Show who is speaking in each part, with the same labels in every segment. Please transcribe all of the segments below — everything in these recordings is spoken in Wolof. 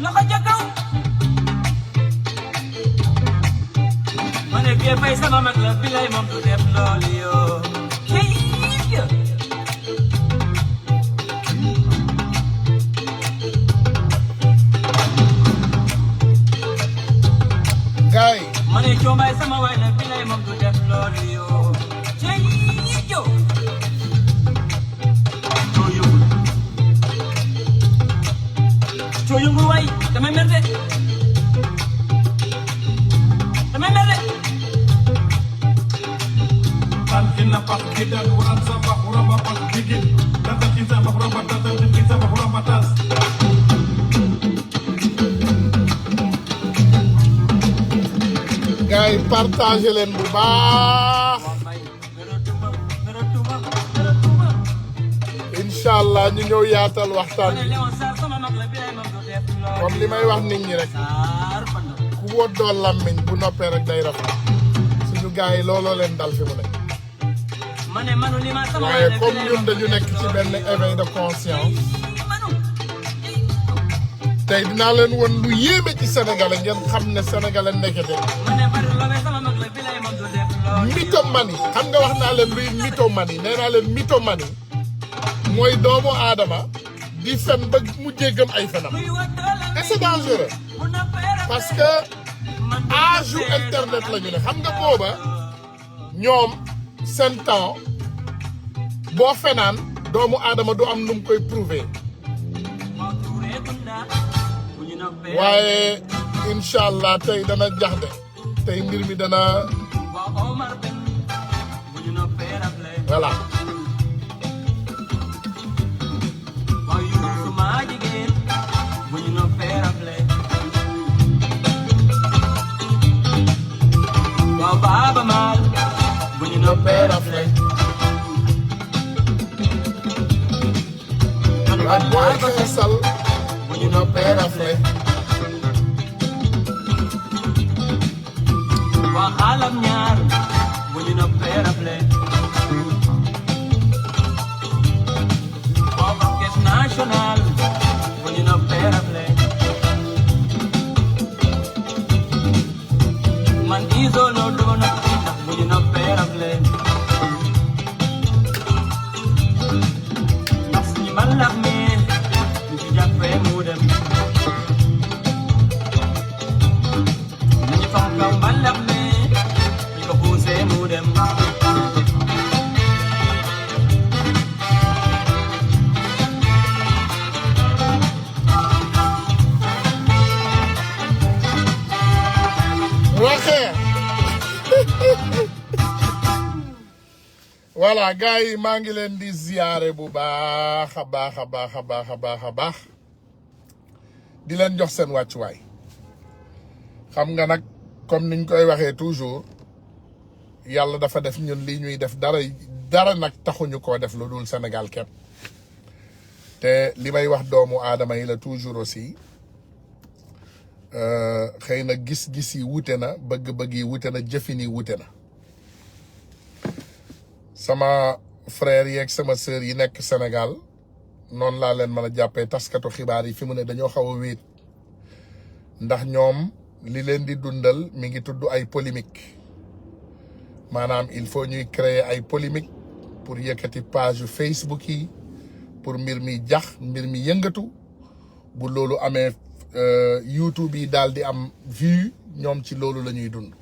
Speaker 1: loxo ca kaw ma ne kee fay sama mag la bilay moom du def loolu yoo cey ya
Speaker 2: gaay
Speaker 1: ma ne coombaay sama waay la bilay moom du def loolu yoo cey yo coo yëngul waay damay mer de damay mer de
Speaker 3: tan kinna pak kidan uran sama uramba pak gigit tata kita pak uramba tata kita pak uramba tas
Speaker 2: gaay partagé leen bu baax inshallah ñu ñëw yaatal waxtaan bi comme li may wax nit ñi rek ku woddoo làmmiñ bu noppee rek day rafet suñu gars yi looloo leen dal fi mu nekk waaye comme ñun dañu nekk ci benn éveil de conscience tey dinaa leen won lu yéeme ci sénégalais ngeen xam ne sénégalais nekkete mythomanie xam nga wax naa leen luy mythomanie nee naa leen mythomanie mooy doomu aadama di fen ba mujjee gëm ay fenam et c'est dangereux parce que âge u internet la ñu ne xam nga booba ñoom seen temps boo fenaan doomu aadama du am nu mu koy prouver waaye incha allah tey dana jax de tey mbir mi dana voilà
Speaker 1: Baba mal bu ñu noppee rafle
Speaker 2: ak booy xeesal
Speaker 1: bu ñu noppee rafle waa xaalam ñaar bu ñu noppee rafle waa orchestre national bu ñu noppee rafle man isolo doon na bu ñu noppee rafle ndax suñu mbalax mi ñu ci jàppee mu dem nañu fonk mbalax mi ñu ko poussé mu dem
Speaker 2: waxee voilà gars yi maa ngi leen di ziyaare bu baax a baax a baax a baax a baax a baax di leen jox seen wàccuwaay xam nga nag comme niñ koy waxee toujours yàlla dafa def ñun lii ñuy def dara nag taxuñu koo def lu dul Sénégal képp te li may wax doomu aadama yi la toujours aussi xëy na gis-gis yi wute na bëgg-bëgg yi wute na jëfin yi wute na sama frère yi ak sama sœur yi nekk Sénégal noonu laa leen mën a jàppee taskatu xibaar yi fi mu ne dañoo xaw a wéet ndax ñoom li leen di dundal mi ngi tudd ay polémique maanaam il faut ñuy créer ay polémique pour yëkkati page Facebook yi pour mbir mi jax mbir mi yëngatu bu loolu amee YouTube yi daal di am vue ñoom ci loolu la ñuy dund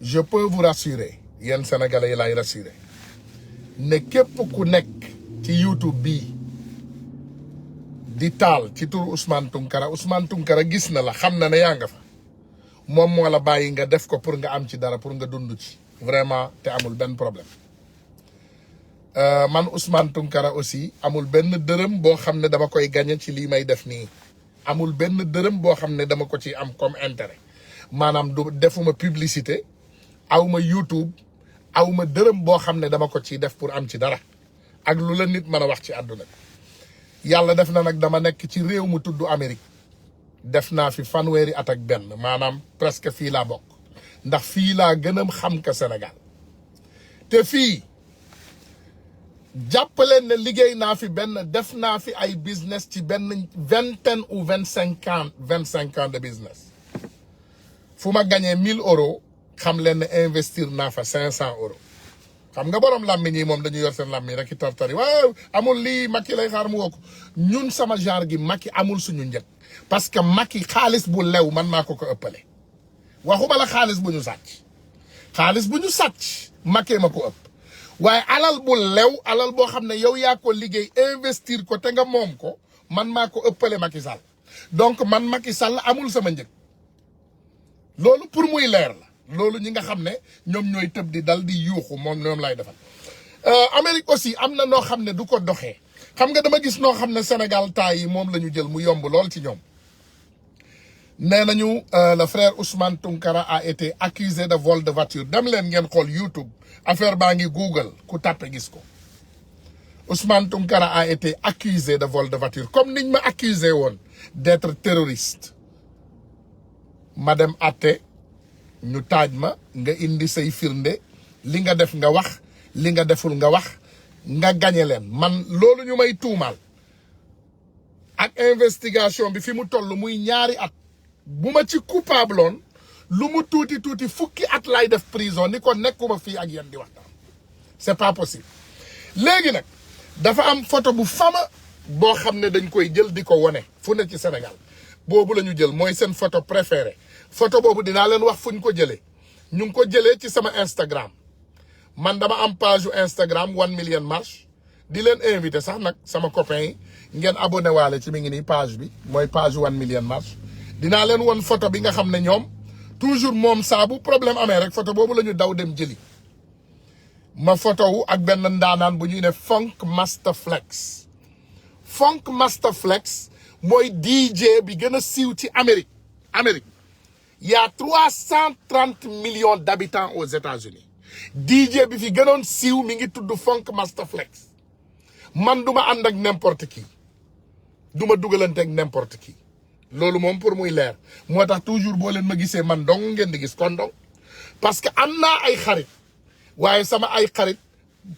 Speaker 2: je peux vous rassurer yéen sénégalais yi laay rassurer ne képp ku nekk ci YouTube bii di taal ci tur Ousmane Tounkara gis na la xam na ne yaa nga fa moom moo la bàyyi nga def ko pour nga am ci dara pour nga dund ci vraiment te amul benn problème man Ousmane Tounkara aussi amul benn dërëm boo xam ne dama koy gagné ci lii may def nii amul benn dërëm boo xam ne dama ko ci am comme intérêt maanaam du defuma publicité awma YouTube awma dërëm boo xam ne dama ko ciy def pour am ci dara ak lu la nit mën a wax ci àdduna bi yàlla def na nag dama nekk ci réew mu tudd Amérique def naa fi fanweeri at ak benn maanaam presque fii laa bokk ndax fii laa gën a xam ka Sénégal te fii jàppaleen ne liggéey naa fi benn def naa fi ay business ci benn 20 ou 25 ans de business fu ma gagné 1000 euros xam leen ne investir naa fa 500 euros xam nga borom làmmiñ yi moom dañu yor seen làmmiñ rek i tartari waaw amul lii Macky lay xaar mu woo ko ñun sama genre gi Macky amul suñu njëg parce que Macky xaalis bu lew man maa ko ëppale waxuma la xaalis bu ñu sàcc Macky ma ko ëpp waaye alal bu lew alal boo xam ne yow yaa ko liggéey investir ko te nga moom ko man maa ko ëppale Macky Sall donc man Macky Sall amul sama njëg loolu pour muy leer la loolu ñi nga xam ne ñoom ñooy tëb di dal di yuuxu moom ñoom lay defal Amérique aussi am na noo xam ne du ko doxee xam nga dama gis noo xam ne Sénégal temps yi moom la ñu jël mu yomb lool ci ñoom nee nañu le frère Ousmane Tounkara a été accusé de vol de voiture dem leen ngeen xool YouTube affaire baa ngi Google ku tàppe gis ko Ousmane Tounkara a été accusé de vol de voiture comme niñ ma accusé woon d'être terroriste ma dem atte ñu taaj ma nga indi say firnde li nga def nga wax li nga deful nga wax nga gañe leen man loolu ñu may tuumaal ak investigation bi fi mu toll muy ñaari at bu ma ci coupable oon lu mu tuuti fukki at lay def prison ni ko nekkuma fii ak yéen di waxtaan c'est pas possible léegi nag dafa am photo bu fama boo xam ne dañ koy jël di ko wone fu ne ci Sénégal boobu la ñu jël mooy seen photo préféré photo boobu dinaa leen wax fu ñu ko jëlee ñu ngi ko jëlee ci sama Instagram man dama am page yu Instagram 1 million marche di leen invité sax nag sama copain yi ngeen abonné waale ci mi ngi nii page bi mooy page 1 million marche dinaa leen won photo bi nga xam ne ñoom toujours moom saa bu problème amee rek photo boobu la ñu daw dem jëli ma photo wu ak benn ndaanaan bu ñuy ne Funk Master Flex Funk Master Flex mooy DJ bi gën a siiw ci Amérique il y a 330 millions d'habitants aux États-Unis DJ bi fi gënoon siiw mi ngi tudd Funk Master Flex man duma ànd ak n'importe qui duma dugalante ak n'importe qui loolu moom pour muy leer moo tax toujours boo leen ma gisee man dong ngeen di gis kon dong parce que am naa ay xarit waaye sama ay xarit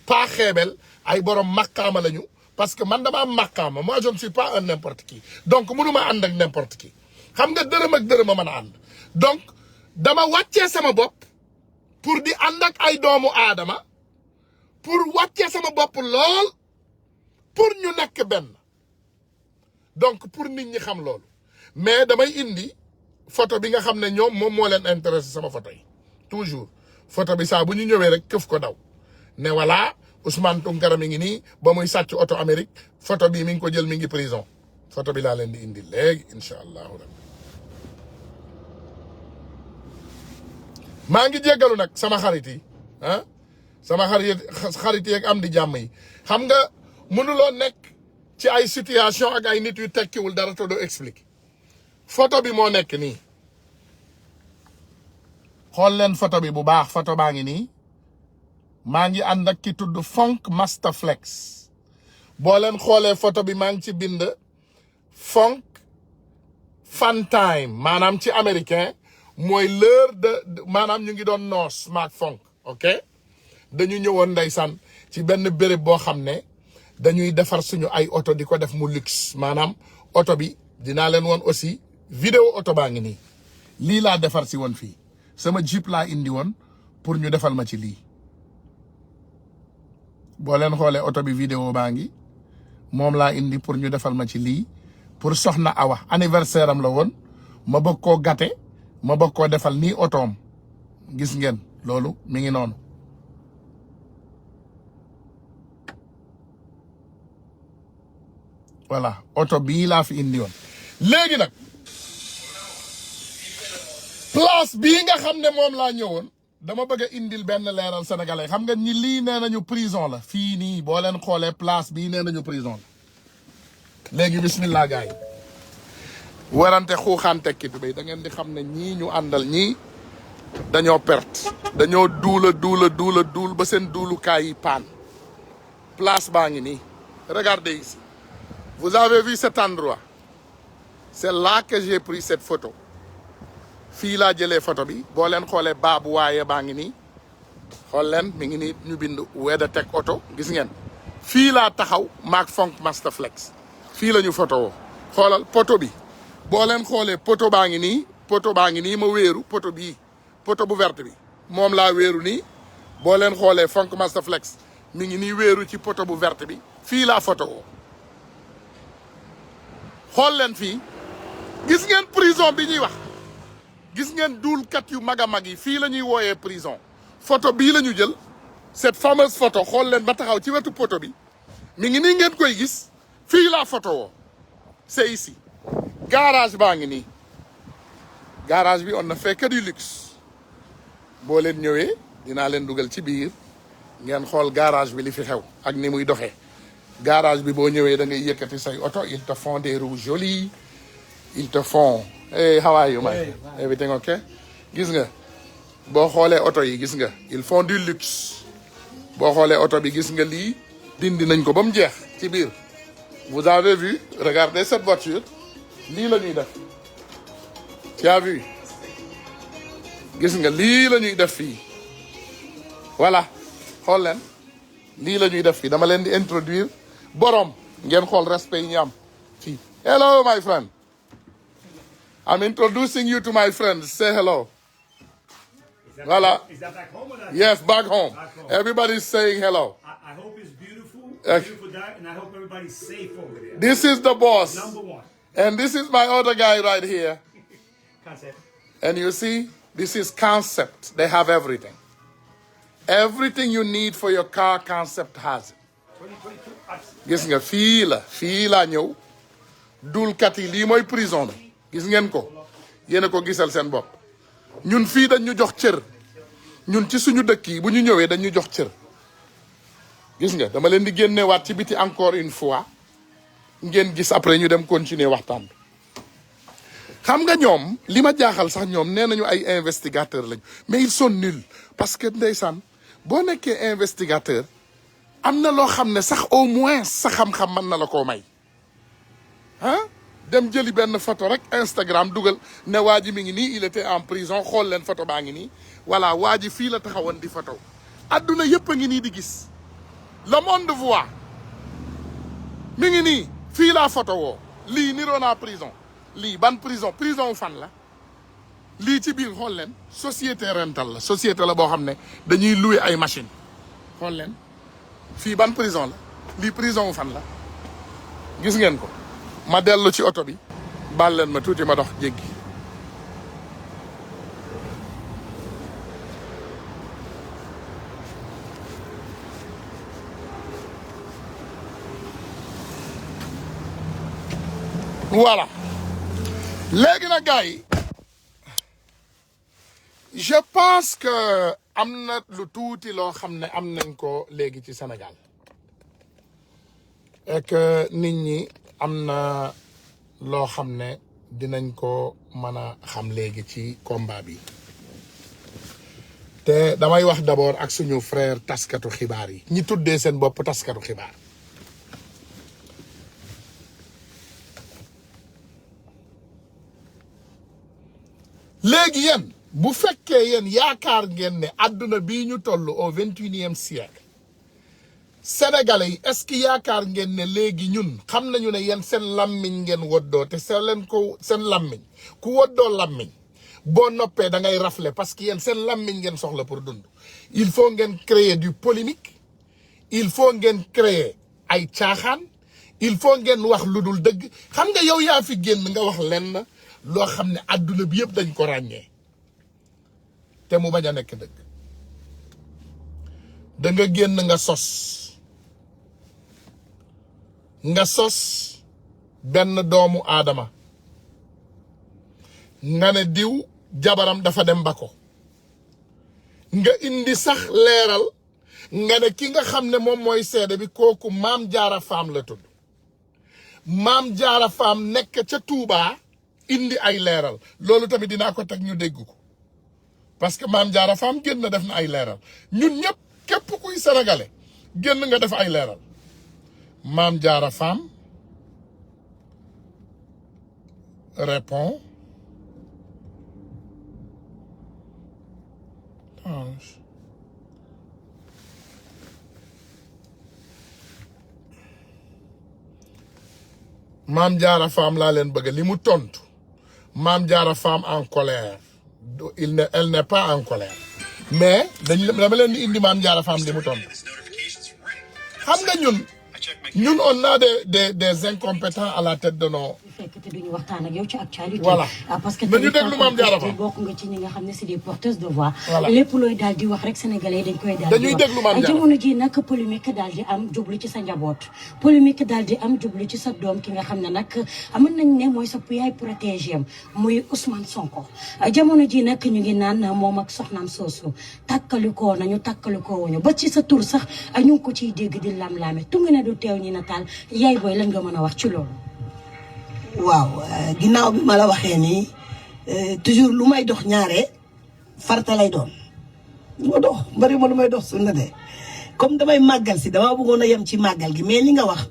Speaker 2: pas xeebel ay borom maqaama lañu parce que man dama am maqaama moi je ne suis pas un n'importe qui donc mënuma ànd ak n'importe qui xam nga dërëm ak dërëm a mën a ànd donc dama wàccee sama bopp pour di ànd ak ay doomu aadama pour wàccee sama bopp lool pour ñu nekk benn donc pour nit ñi xam loolu mais damay indi photo bi nga xam ne ñoom moom moo leen intéressé sama photo yi toujours photo bi saa bu ñu ñëwee rek këf ko daw ne voilà Ousmane Tounkara mi ngi nii ba muy sàcc oto Amérique photo bi mi ngi ko jël mi ngi prison photo bi laa leen di indi léegi incha allahu rabbi maa ngi jéggalu nag sama xarit yi sama xarit yi ak am di jàmm yi xam nga mënuloo nekk ci ay situation ak ay nit yu tekkiwul dara te doo expliquer photo bi moo nekk nii xool leen photo bi bu baax photo baa ngi nii maa ngi ànd ak ki tudd Funk Master Flex boo leen xoolee photo bi maa ngi ci bind Funk Fun Time maanaam ci américain mooy l'heure de maanaam ñu ngi doon noos maak Funk ok dañu ñëwoon ndeysaan ci benn béréb boo xam ne dañuy defar suñu ay oto di ko def mu luxe maanaam oto bi dinaa leen woon aussi vidéo oto baa ngi nii lii laa defar si woon fii sama Jeep laa indi woon pour ñu defal ma ci lii boo leen xoolee oto bi vidéo baa ngi moom laa indi pour ñu defal ma ci lii pour soxna Awa anniversaire am la woon ma bëgg koo gâté ma bëgg koo defal nii otoom gis ngeen loolu mi ngi noonu voilà oto bii laa fi indi woon léegi nag place bii nga xam ne moom laa ñëwoon dama bëgg a indil benn leeral sénégalais xam nga ñi lii nee nañu prison la fii nii boo leen xoolee place bii nee nañu prison la léegi bismillah gars yi warante xuuxaan tekki bi da ngeen di xam ne ñii ñu àndal ñii dañoo perte dañoo duul ba seen duulukaay yi paan place baa ngi nii regardez ici vous avez vu cet endroit c'est là que j'ai pris cette photo fii laa jëlee photo bi boo leen xoolee baabu waaye baa ngi nii xool leen mi ngi nii ñu bind Weda Tech Auto gis ngeen fii laa taxaw maak Funk Master Flex fii la ñu photo xoolal poto bi boo leen xoolee poto baa ngi nii ma wéeru poto bii poto bu verte bi moom laa wéeru nii boo leen xoolee Funk Master Flex mi ngi nii wéeru ci poto bu verte bi fii laa photo xool leen fii gis ngeen prison bi ñuy wax gis ngeen duulkat yu mag a mag yi fii la ñuy wooyee prison photo bii la ñu jël cette fameuse photo xool leen ba taxaw ci wetu poto bi mi ngi nii ngeen koy gis fii laa photo woo c'est ici garage baa ngi nii garage bi on ne fait que du luxe boo leen ñëwee dinaa leen dugal ci biir ngeen xool garage bi li fi xew ak ni muy doxee garage bi boo ñëwee da ngay yëkkati say oto ils te font des roues jolies ils te font hey how are you man everything okay gis nga boo xoolee oto yi gis nga ils font du luxe boo xoolee oto bi gis nga lii dindi nañ ko ba mu jeex ci biir vous avez vu regardez cette voiture lii la ñuy def tu as vu gis nga lii la ñuy def fii voilà xool leen lii la ñuy def fii dama leen di introduire borom ngeen xool respect yi ñu am fii hello my friend I'm introducing you to my friends say hello voilà
Speaker 4: Is that back home or not?
Speaker 2: yes back home
Speaker 4: Back home.
Speaker 2: everybody's saying hello
Speaker 4: I hope it's beautiful,
Speaker 2: Uh,
Speaker 4: beautiful day, and I hope everybody's safe over there.
Speaker 2: this is the boss
Speaker 4: Number one.
Speaker 2: and this is my other guy right here
Speaker 4: Concept.
Speaker 2: and you see this is Concept they have everything you need for your car Concept has it
Speaker 4: 2022.
Speaker 2: gis nga fii laa ñëw dulkat yi lii mooy prison bi gis ngeen ko yéen a ko gisal seen bopp ñun fii dañ ñu jox cër ñun ci suñu dëkk yi bu ñu ñëwee dañ ñu jox cër gis nga dama leen di génnewaat ci biti encore une fois ngeen gis après ñu dem continuer waxtaan bi xam nga ñoom li ma jaaxal sax ñoom nee nañu ay investigateur lañu mais ils sont nuls parce que ndeysaan boo nekkee investigateur am na loo xam ne sax au moins sa xam-xam mën na la koo may ah dem jëli benn photo rek Instagram dugal ne waa ji mi ngi nii il était en prison xool leen photo baa ngi nii voilà waa ji fii la taxawoon di photo adduna yëpp a ngi nii di gis le monde voit mi ngi nii fii laa photo woo lii niroo naa prison lii ban prison fan la lii ci biir xool leen société rental la société la boo xam ne dañuy louer ay machine xool leen fii ban prison la lii prison fan la gis ngeen ko ma dellu ci oto bi baal leen ma tuuti ma dox jéggi voilà léegi nag gars yi je pense que am na lu tuuti loo xam ne am nañ ko léegi ci Sénégal et que nit ñi am na loo xam ne dinañ ko mën a xam léegi ci combat bi te damay wax d'abord ak suñu frère taskatu xibaar yi ñi tuddee seen bopp taskatu xibaar léegi yéen bu fekkee yéen yaakaar ngeen ne àdduna bii ñu toll au 21e siècle sénégalais yi est-ce que yaakaar ngeen ne léegi ñun xam nañu ne yéen seen lammiñ ngeen woddoo te seen leen ko seen lammiñ ku woddoo lammiñ boo noppee da ngay rafle parce que yéen seen lammiñ ngeen soxla pour dund il faut ngeen créer du polémique il faut ngeen créer ay caaxaan il faut ngeen wax lu dul dëgg xam nga yow yaa fi génn nga wax lenn loo xam ne adduna bi yëpp dañ ko ràññee te mu bañ a nekk dëgg da nga génn nga sos benn doomu aadama nga ne diw jabaram dafa dem ba ko nga indi sax leeral nga ne ki nga xam ne moom mooy seede bi kooku Maam Jaara Faam la tudd Maam Jaara Faam nekk ca Tuubaa indi ay leeral loolu tamit dinaa ko teg ñu dégg ko parce que Maam Jaara Faam génn def na ay leeral ñun ñëpp képp kuy sénégalais génn nga def ay leeral Maam Jaara Faam répond Mame Diarra Fam laa leen bëgg li mu tontu Mame Diarra Fam en colère elle n'est pas en colère mais dama leen di indi Mame Diarra Fam li mu tontu xam nga ñun on a des incompétents à la tête de nos.
Speaker 5: fekk te duñu waxtaan ak yow ci actualité.
Speaker 2: voilà
Speaker 5: parce que
Speaker 2: nañu déglu Mame Diarra Fam
Speaker 5: bokk nga ci ñi nga xam ne c'est des porteuses de voix.
Speaker 2: voilà
Speaker 5: lépp looy daal di wax rek sénégalais dañ koy daal di wax
Speaker 2: dañuy déglu Mame Diarra
Speaker 5: jamono ji nag polémique daal di am jublu ci sa njaboot polémique daal di am jublu ci sa doom ki nga xam ne nag mën nañ ne mooy sa yaay protégé am muy Ousmane Sonko jamono ji nag ñu ngi naan moom ak soxnaam soosu takkalikoo wuñu ba ci sa tur sax ñu ngi ko ciy dégg di lam-laame tungi ne du teew ñi nataal yaay booy lan nga mën a wax ci loolu.
Speaker 6: waaw ginnaaw bi ma la waxee nii toujours lu may dox ñaare farta lay doon lu ma dox bari ma lu may dox sunna de comme damay màggal si dama bëggoon a yem ci màggal gi mais li nga wax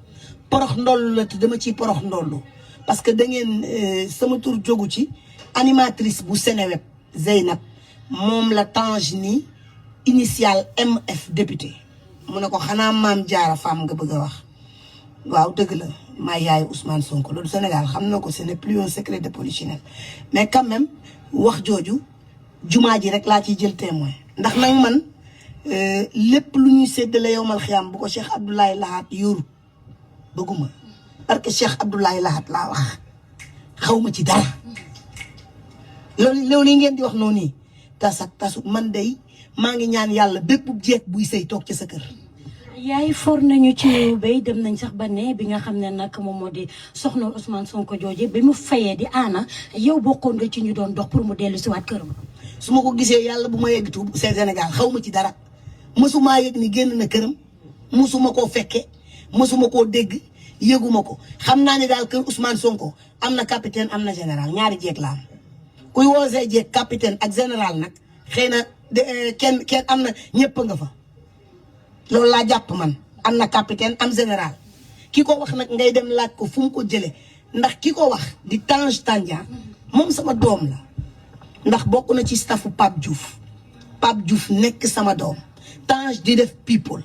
Speaker 6: porox ndollu la te dama ciy porox ndollu parce que da ngeen sama tur jógu ci animatrice bu Seneweb Zeynab moom la Tange ni initial MF député mu ne ko xanaa Mame Diarra Fam nga bëgg a wax waaw dëgg la maa yaay Ousmane Sonko loolu Sénégal xam na ko ce n'est plus un secret de polichinelle mais quand même wax jooju jumaa ji rek laa ciy jël témoin ndax nag man lépp lu ñuy séddale yowmal xiyaam bu ko Cheikh Abdoulaye Lahat yoru bëgguma parce que Cheikh Abdoulaye Lahat laa wax xaw ma ci dara loolu yi ngeen di wax noonu nii tasu man day maa ngi ñaan yàlla bépp jeeg buy sëy toog ci sa kër.
Speaker 5: yaay for nañu ci bay dem nañ sax ba ne bi nga xam ne nag moom moo di soxna Ousmane Sonko jooje bi mu fayee di aana yow bokkoon nga ci ñu doon dox pour mu dellu si waat këram.
Speaker 6: su ma ko gisee yàlla bu ma yegg tuub Sénégal xaw ma ci dara mësumaa yëg ni génn na këram mësuma koo fekke mësuma koo dégg yëguma ko xam naa ne daal kër Ousmane Sonko am na capitaine am na général ñaari jeeg la am kuy woosee jeeg capitaine ak général nag xëy na kenn am na ñëpp nga fa. loolu laa jàpp man am na capitaine am général ki ko wax nag ngay dem laaj ko fu mu ko jëlee ndax ki ko wax di Tange Tandian moom sama doom la ndax bokk na ci staffu Pape Diouf nekk sama doom Tange di def people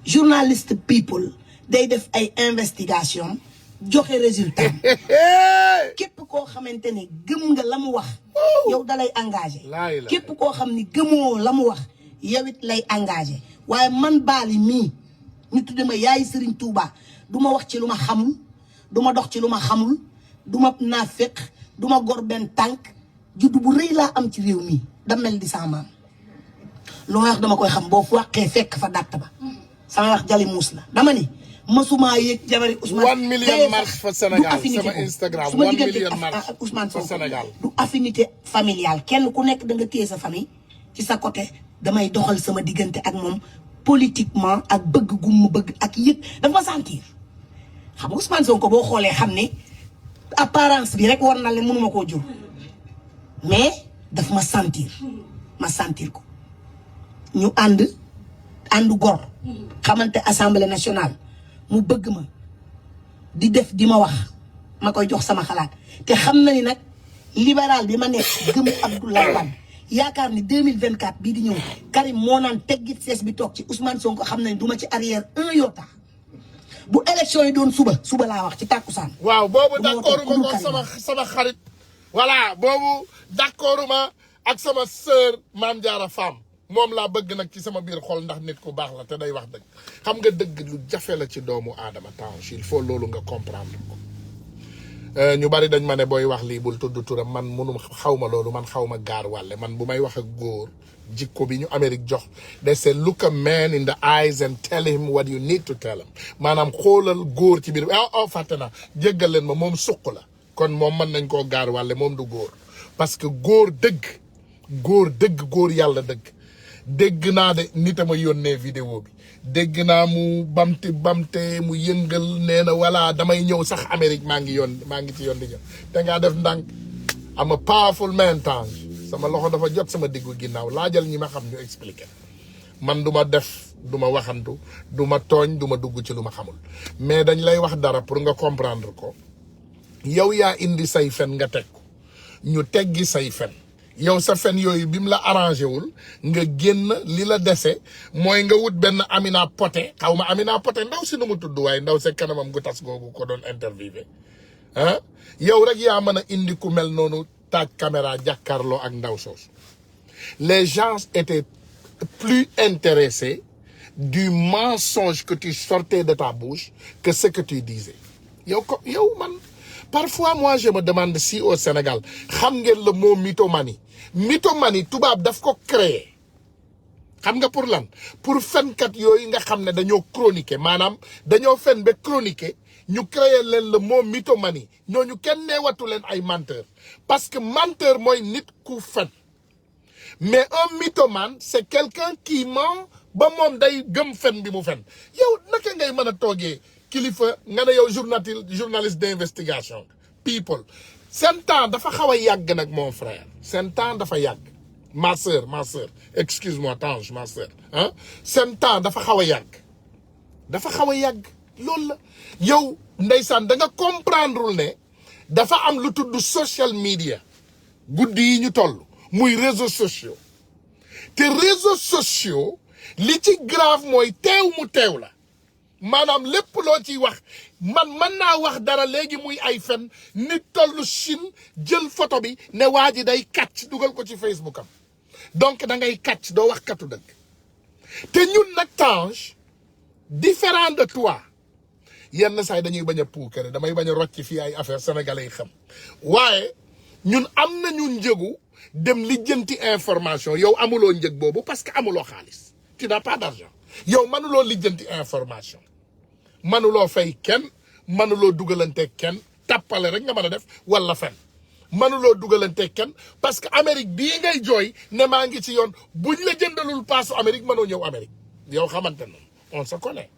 Speaker 6: journaliste people day def ay investigation joxe résultat képp koo xamante ne gëm nga la mu wax yow dalay engagé képp koo xam ni gëmoo la mu wax yow it lay engagé waaye man baali mii ñu tudde ma yaay Serigne Touba du ma wax ci lu ma xamul du ma dox ci lu ma xamul du ma naafeq du ma gor benn tànk juddu bu rëy laa am ci réew mi damel di sama maam lu ma wax dama koy xam boo fu wàqee fekk fa dàtt ba sama wax jali muus la dama ni masuma yëg jabari Ousmane
Speaker 2: 1 million marche fa Sénégal sama Instagram 1 million marche
Speaker 6: ak Ousmane
Speaker 2: fa
Speaker 6: Sonko
Speaker 2: Sénégal
Speaker 6: du affinité familiale kenn ku nekk da nga téye sa famille ci sa côté damay doxal sama diggante ak moom politiquement ak bëgg gu mu bëgg ak yëg dafa sentir xam nga Ousmane Sonko boo xoolee xam ne apparence bi rek war na leen mënuma koo jur mais daf ma sentir ko ñu ànd gor xamante assemblée nationale mu bëgg ma di def di ma wax ma koy jox sama xalaat te xam na ni nag libéral bi ma nekk gëm Abdoulaye Wade yaakaar ni 2024 bii di ñëw Karim moo naan teggit sees bi toog ci Ousmane Sonko xam nañ du ma ci arrière un iota bu élection yi doon suba laa wax ci tàkkusaan
Speaker 2: waaw boobu d'accorduma ko sama xarit voilà boobu d'accorduma ak sama sœur Mame Diarra Fam moom laa bëgg nag ci sama biir xol ndax nit ku baax la te day wax dëgg xam nga dëgg lu jafe la ci doomu aadama Tange il faut loolu nga comprendre ko ñu bari dañ ma ne booy wax lii bul tudd turam man munu xaw ma loolu man xaw ma gaar wàlle man bu may wax ak góor jikko bi ñu Amérique jox they say look a man in the eyes and tell him what you need to tell him maanaam xoolal góor ci biir fàtte na jéggal leen ma moom suq la kon moom mën nañ koo gaar wàlle moom du góor parce que góor yàlla dëgg dégg naa de nit a ma yónnee vidéo bi dégg naa mu bamte mu yëngal nee na voilà damay ñëw sax Amérique maa ngi ci yoon di ñëw te ngaa def ndànk am a powerful man Tange sama loxo dafa jot sama diggu ginnaaw laajal ñi ma xam ñu expliquer man du ma def du ma waxantu du ma tooñ du ma dugg ci lu ma xamul mais dañ lay wax dara pour nga comprendre ko yow yaa indi say fen nga teg ko ñu teggi say fen yow sa fen yooyu bi mu la arrangé wul nga génn li la dese mooy nga wut benn Amina Poté xaw ma Amina Poté ndaw si nu mu tudd waaye ndaw se kanamam gu tas googu ko doon interviewé ah yow rek yaa mën a indi ku mel noonu taaj caméra jàkkaarloo ak ndaw soosu les gens étaient plus intéressés du mensonge que tu sortais de ta bouche que ce que tu disais yow man parfois moi je me demande si au Sénégal xam ngeen le mot mythomanie tubaab daf ko créer xam nga pour lan pour fenkat yooyu nga xam ne dañoo chroniquer maanaam dañoo fen ba chroniquer ñu créer leen le mot mythomanie ñooñu kenn neewatu leen ay menteur parce que menteur mooy nit ku fen mais un mythomane c'est quelqu'un qui ment ba moom day gëm fen bi mu fen yow naka ngay mën a toogee kilifa nga ne yow journaliste d'investigation people seen temps dafa xaw a yàgg nag mon frère seen temps dafa yàgg ma sœur excuse-moi Tange ma sœur ah seen temps dafa xaw a yàgg loolu la yow ndeysaan da nga comprendrewul ne dafa am lu tudd social media guddi yi ñu toll muy réseaux sociaux te réseaux sociaux li ci grave mooy teew mu teew la maanaam lépp loo ciy wax man naa wax dara léegi muy ay fen nit tollu Chine jël photo bi ne waa ji day kàcc dugal ko ci Facebook am donc da ngay kàcc doo wax katu dëgg te ñun nag Tange différent de toi yenn saa yi dañuy bañ a puukare damay bañ a rocc fii ay affaire sénégalais yi xam waaye ñun am nañu njëgu dem lijjanti information yow amuloo njëg boobu parce que amuloo xaalis tu n'as pas d'argent yow mënuloo lijjanti information mënuloo fay kenn mënuloo dugalante kenn tappale rek nga mën a def wala fen mënuloo dugalante kenn parce que Amérique bii ngay jooy ne maa ngi ci yoon buñ la jëndalul paasu Amérique mënoo ñëw Amérique yow xamante na on se connaît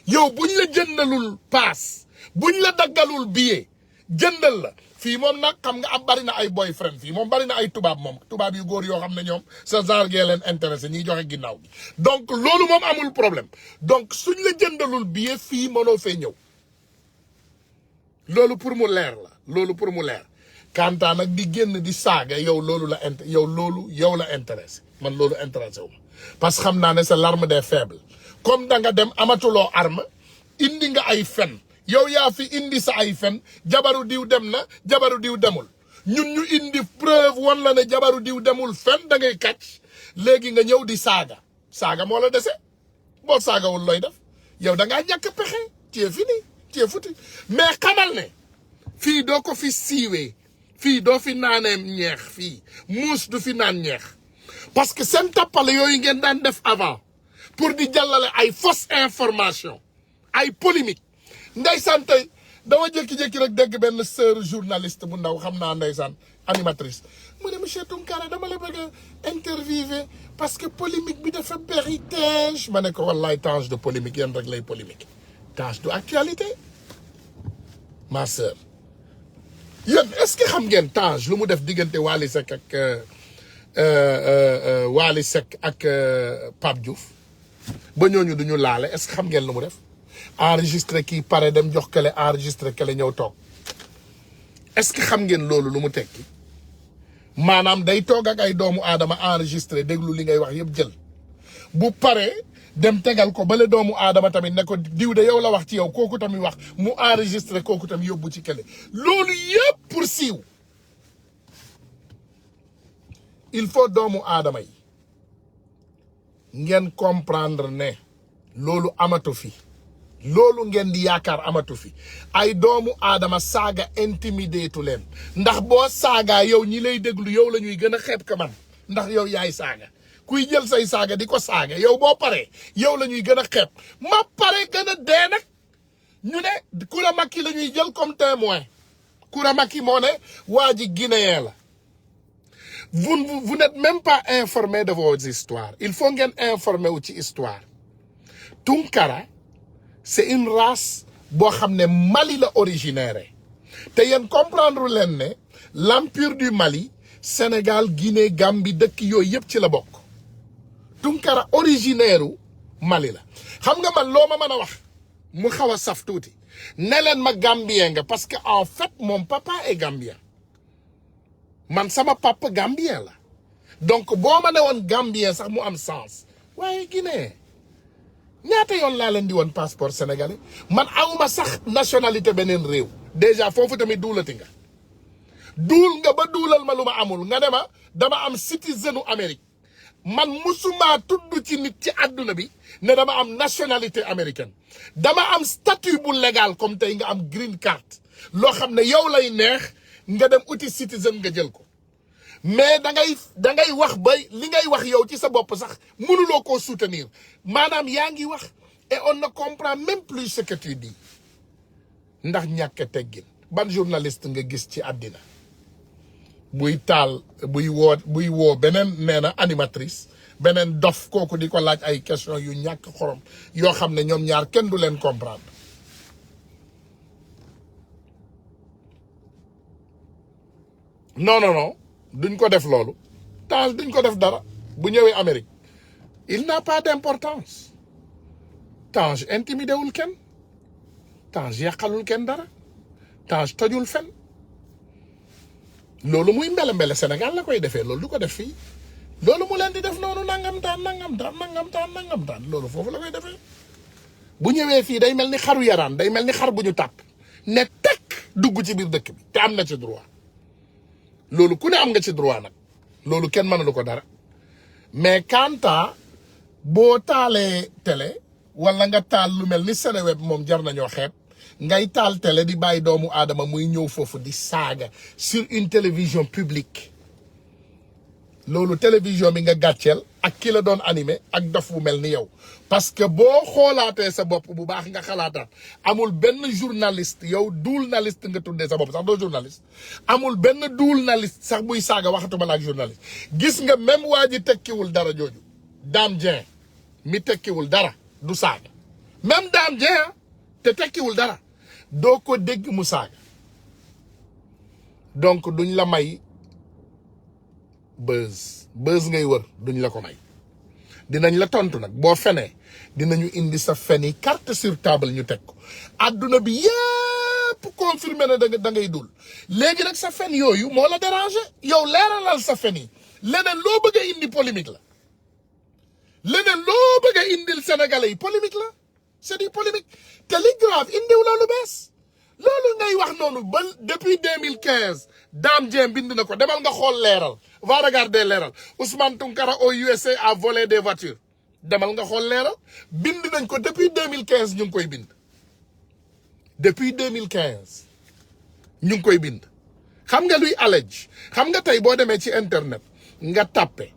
Speaker 2: yow buñ la jëndalul paas buñ la daggalul billet jëndal la fii moom nag xam nga am bari na ay boyfriend fii moom bari na ay tubaab yu góor yoo xam ne ñoom sa genre gee leen intéressé ñiy joxe ginnaaw bi donc loolu moom amul problème donc suñ la jëndalul billet fii mënoo fee ñëw loolu pour mu leer kantaa nag di génn di saaga yow loolu la intéressé man loolu intéressé wu ma parce que xam naa ne c'est l'arme des faibles comme da nga dem amatuloo arme indi nga ay fen yow yaa fi indi sa ay fen jabaru diw dem na jabaru diw demul ñun ñu indi preuve wan la ne jabaru diw demul fen da ngay kàcc léegi nga ñëw di saaga moo la dese boo saagawul looy def yow da ngaa ñàkk pexe tu es fini tu es foutu mais xamal ne fii doo ko fi siiwee fii doo fi naanee ñeex fii muus du fi naan ñeex parce que seen tappale yooyu ngeen daan def avant pour di jàllale ay fausse information ay polémique ndeysaan tey dama jékki-jékki rek dégg benn sœur journaliste bu ndaw xam naa ndeysaan animatrice mu ne monsieur Tounkara dama la bëgg a interviewé parce que polémique bi dafa bëri Tange ma ne ko wallaay Tange de polémique yéen rek lay polémique Tange du actualité ma sœur yéen est-ce que xam ngeen Tange lu mu def diggante Wally Seck ak Pape Diouf ba ñooñu duñu laale est-ce que xam ngeen lu mu def enregistré kii pare dem jox kale enregistré kale ñëw toog est-ce que xam ngeen loolu lu mu tekki maanaam day toog ak ay doomu aadama enregistré déglu li ngay wax yëpp jël bu pare dem tegal ko bale doomu aadama tamit ne ko diw de yow la wax ci yow kooku tamit wax mu enregistré kooku tamit yóbbu ci kale loolu yëpp pour siiw il faut doomu aadama yi ngeen comprendre ne loolu amatu fi loolu ngeen di yaakaar amatu fi ay doomu aadama saaga intimidé tu leen ndax boo saagaa yow ñi lay déglu yow la ñuy gën a xeeb ka man ndax yow yaay saaga kuy jël say saaga di ko saaga yow boo paree yow la ñuy gën a xeeb ma pare gën a dee nag ñu ne Coura Macky la ñuy jël comme témoin Coura Macky moo ne waa ji guinéen la vous n'êtes même pas informé de vos histoires il faut ngeen informé wu ci histoire Tounkara c'est une race boo xam ne Mali la originaire te yéen comprendre leen ne l'empire du Mali Sénégal Guinée Gambie dëkk yooyu yëpp ci la bokk Tounkara originaire u Mali la xam nga man loo ma mën a wax mu xaw a saf tuuti ne leen ma Gambien nga parce que en fait mon papa est Gambien man sama papa Gambien la donc boo ma ne woon Gambien sax mu am sens waaye Guinée ñaata yoon laa leen di woon passeport sénégalais man awma sax nationalité beneen réew déjà foofu tamit duulati nga duul nga ba duulal ma lu ma amul nga ne ma dama am citizenu Amérique man musuma tudd ci nit ci àdduna bi ne dama am nationalité américaine dama am statut bu légal comme tey nga am green card loo xam ne yow lay neex nga dem uti citizen nga jël ko mais da ngay wax ba li ngay wax yow ci sa bopp sax mënuloo koo soutenir maanaam yaa ngi wax et on ne comprend même plus ce que tu dis ndax ñàkk teggin ban journaliste nga gis ci àddina buy taal buy woo beneen nee na animatrice beneen dof kooku di ko laaj ay question yu ñàkk xorom yoo xam ne ñoom ñaar kenn du leen comprendre non duñ ko def loolu Tange duñ ko def dara bu ñëwee Amérique il n'a pas d'importance Tange intimidé wul kenn Tange yàqalul kenn dara Tange tojul fen loolu muy mbele Sénégal la koy defee loolu du ko def fii loolu mu leen di def noonu nangam taan loolu foofu la koy defee bu ñëwee fii day mel ni xaru yaraan day mel ni xar bu ñu tàpp ne tekk dugg ci biir dëkk bi te am na ci droit loolu ku ne am nga ci droit nag loolu kenn mënalu ko dara mais kanta boo taalee télé wala nga taal lu mel ni Seneweb moom jar nañoo xeeb ngay taal télé di bàyyi doomu aadama muy ñëw foofu di saaga sur une télévision publique loolu télévision bi nga gàcceel ak ki la doon animé ak dof bu mel ni yow parce que boo xoolaatee sa bopp bu baax nga xalaataat amul benn journaliste yow journaliste nga tuddee sa bopp sax doo journaliste amul benn journaliste sax buy saaga waxatuma la ak journaliste gis nga même waa ji tekkiwul dara jooju Dame Dieng mi tekkiwul dara du saaga même Dame Dieng te tekkiwul dara doo ko dégg mu saaga donc duñ la may buzz ngay wër duñ la ko may dinañ la tontu nag boo fenee dinañu indi sa fen yi carte sur table ñu teg ko adduna bi yépp confirmé na da ngay dul léegi nag sa fen yooyu moo la dérangé yow leeralal sa fen yi leneen loo bëgg a indi polémique la leneen loo bëgg a indil sénégalais yi polémique la c'est du polémique te li grave indiw la lu bees loolu ngay wax noonu ba depuis 2015 Dame Dieng bind na ko demal nga xool leeral va regarder leeral Ousmane Tounkara au USA a volé des voitures demal nga xool leeral bind nañ ko depuis 2015 ñu ngi koy bind depuis 2015 ñu ngi koy bind xam nga luy allège xam nga tey boo demee ci internet nga tàppe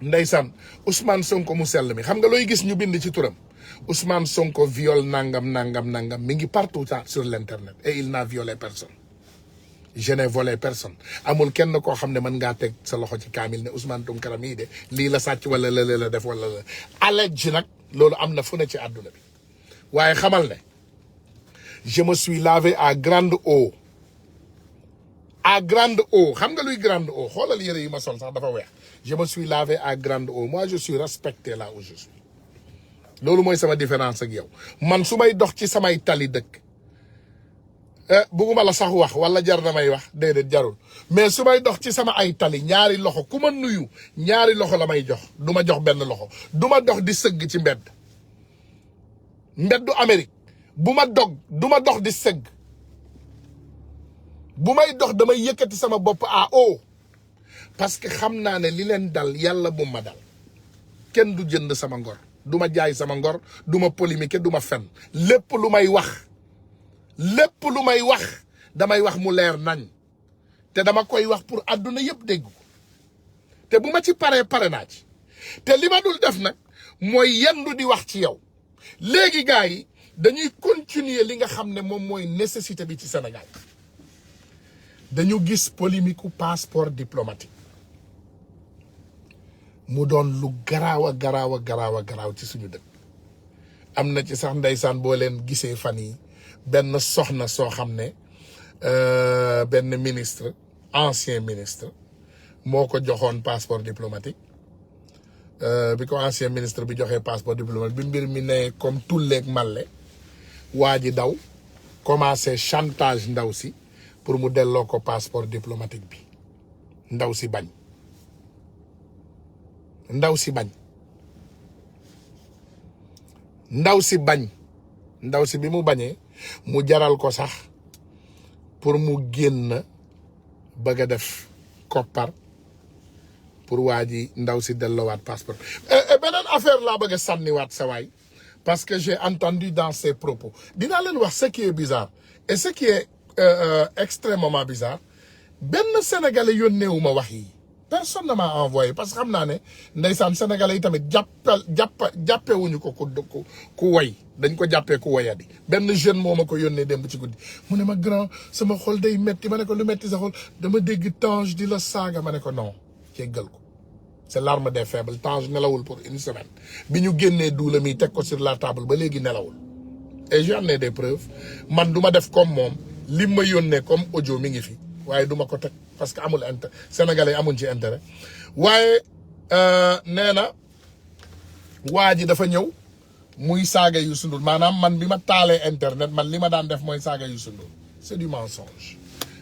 Speaker 2: ndeysaan Ousmane Sonko mu sell mi xam nga looy gis ñu bind ci turam Ousmane Sonko viol nangam mi ngi partout sur l'internet et il n'a violé personne je n'ai volé personne amul kenn koo xam ne mën ngaa teg sa loxo ci kaamil ne Ousmane Tounkara mii de lii la sàcc wala la def wala la allège nag loolu am na fu ne ci àdduna bi waaye xamal ne je me suis lavé à grande eau xam nga luy grande eau xoolal yére yi ma sol sax dafa weex je me suis lavé à grande eau moi je suis respecté là où je suis loolu mooy sama différence ak yow man su may dox ci samay tali dëkk bugguma la sax wax wala jar na may wax déedéet jarul mais su may dox ci sama ay tali ñaari loxo ku ma nuyu ñaari loxo la may jox du ma jox benn loxo du ma dox di sëgg ci mbeddu Amérique du ma dox di sëgg bu may dox damay yëkkati sama bopp à haut parce que xam naa ne li leen dal yàlla bu ma dal kenn du jënd sama ngor du ma jaay sama ngor du ma polémique du ma fen lépp lu may wax damay wax mu leer nañ te dama koy wax pour àdduna yëpp dégg ko te bu ma ci pare naa ci te li ma dul def nag mooy yendu di wax ci yow léegi gars yi dañuy continuer li nga xam ne moom mooy nécessité bi ci Sénégal dañu gis polémique u passeport diplomatique mu doon lu garaaw ci suñu dëkk am na ci sax ndeysaan boo leen gisee fan yi benn soxna soo xam ne benn ministre ancien ministre moo ko joxoon passeport diplomatique bi ko ancien ministre bi joxee passeport diplomatique bi mbir mi ne comme tulleeg màlle waa ji daw commencé chantage ndaw si pour mu delloo ko passeport diplomatique bi ndaw si bañ ndaw si bi mu bañee mu jaral ko sax pour mu génn bëgg a def koppar pour waa ji ndaw si delloowaat passeport. beneen affaire laa bëgg a sànniwaat sa waay parce que j'ai entendu dans ses propos dinaa leen wax ce qui est bizarre et ce qui est extrêmement bizarre benn sénégalais yónneewu ma wax yi personne ne m'a envoyé parce que xam naa ne ndeysaan sénégalais yi tamit jàppewuñu ko ku way dañ ko jàppee ku wayadi benn jeune moo ma ko yónnee démb ci guddi mu ne ma grand sama xol day metti ma ne ko lu metti sa xol dama dégg Tange di la saaga ma ne ko non jéggal ko c'est l'arme des faibles Tange nelawul pour une semaine bi ñu génnee duula mi teg ko sur la table ba léegi nelawul et j'en ai des preuves man du ma def comme moom li ma yónnee comme audio mi ngi fi waaye du ma ko teg parce que amul intérêt sénégalais amuñ ci intérêt waaye nee na waa ji dafa ñëw muy saaga Youssou Ndour maanaam man bi ma taalee internet man li ma daan def mooy saaga Youssou Ndour c'est du mensonge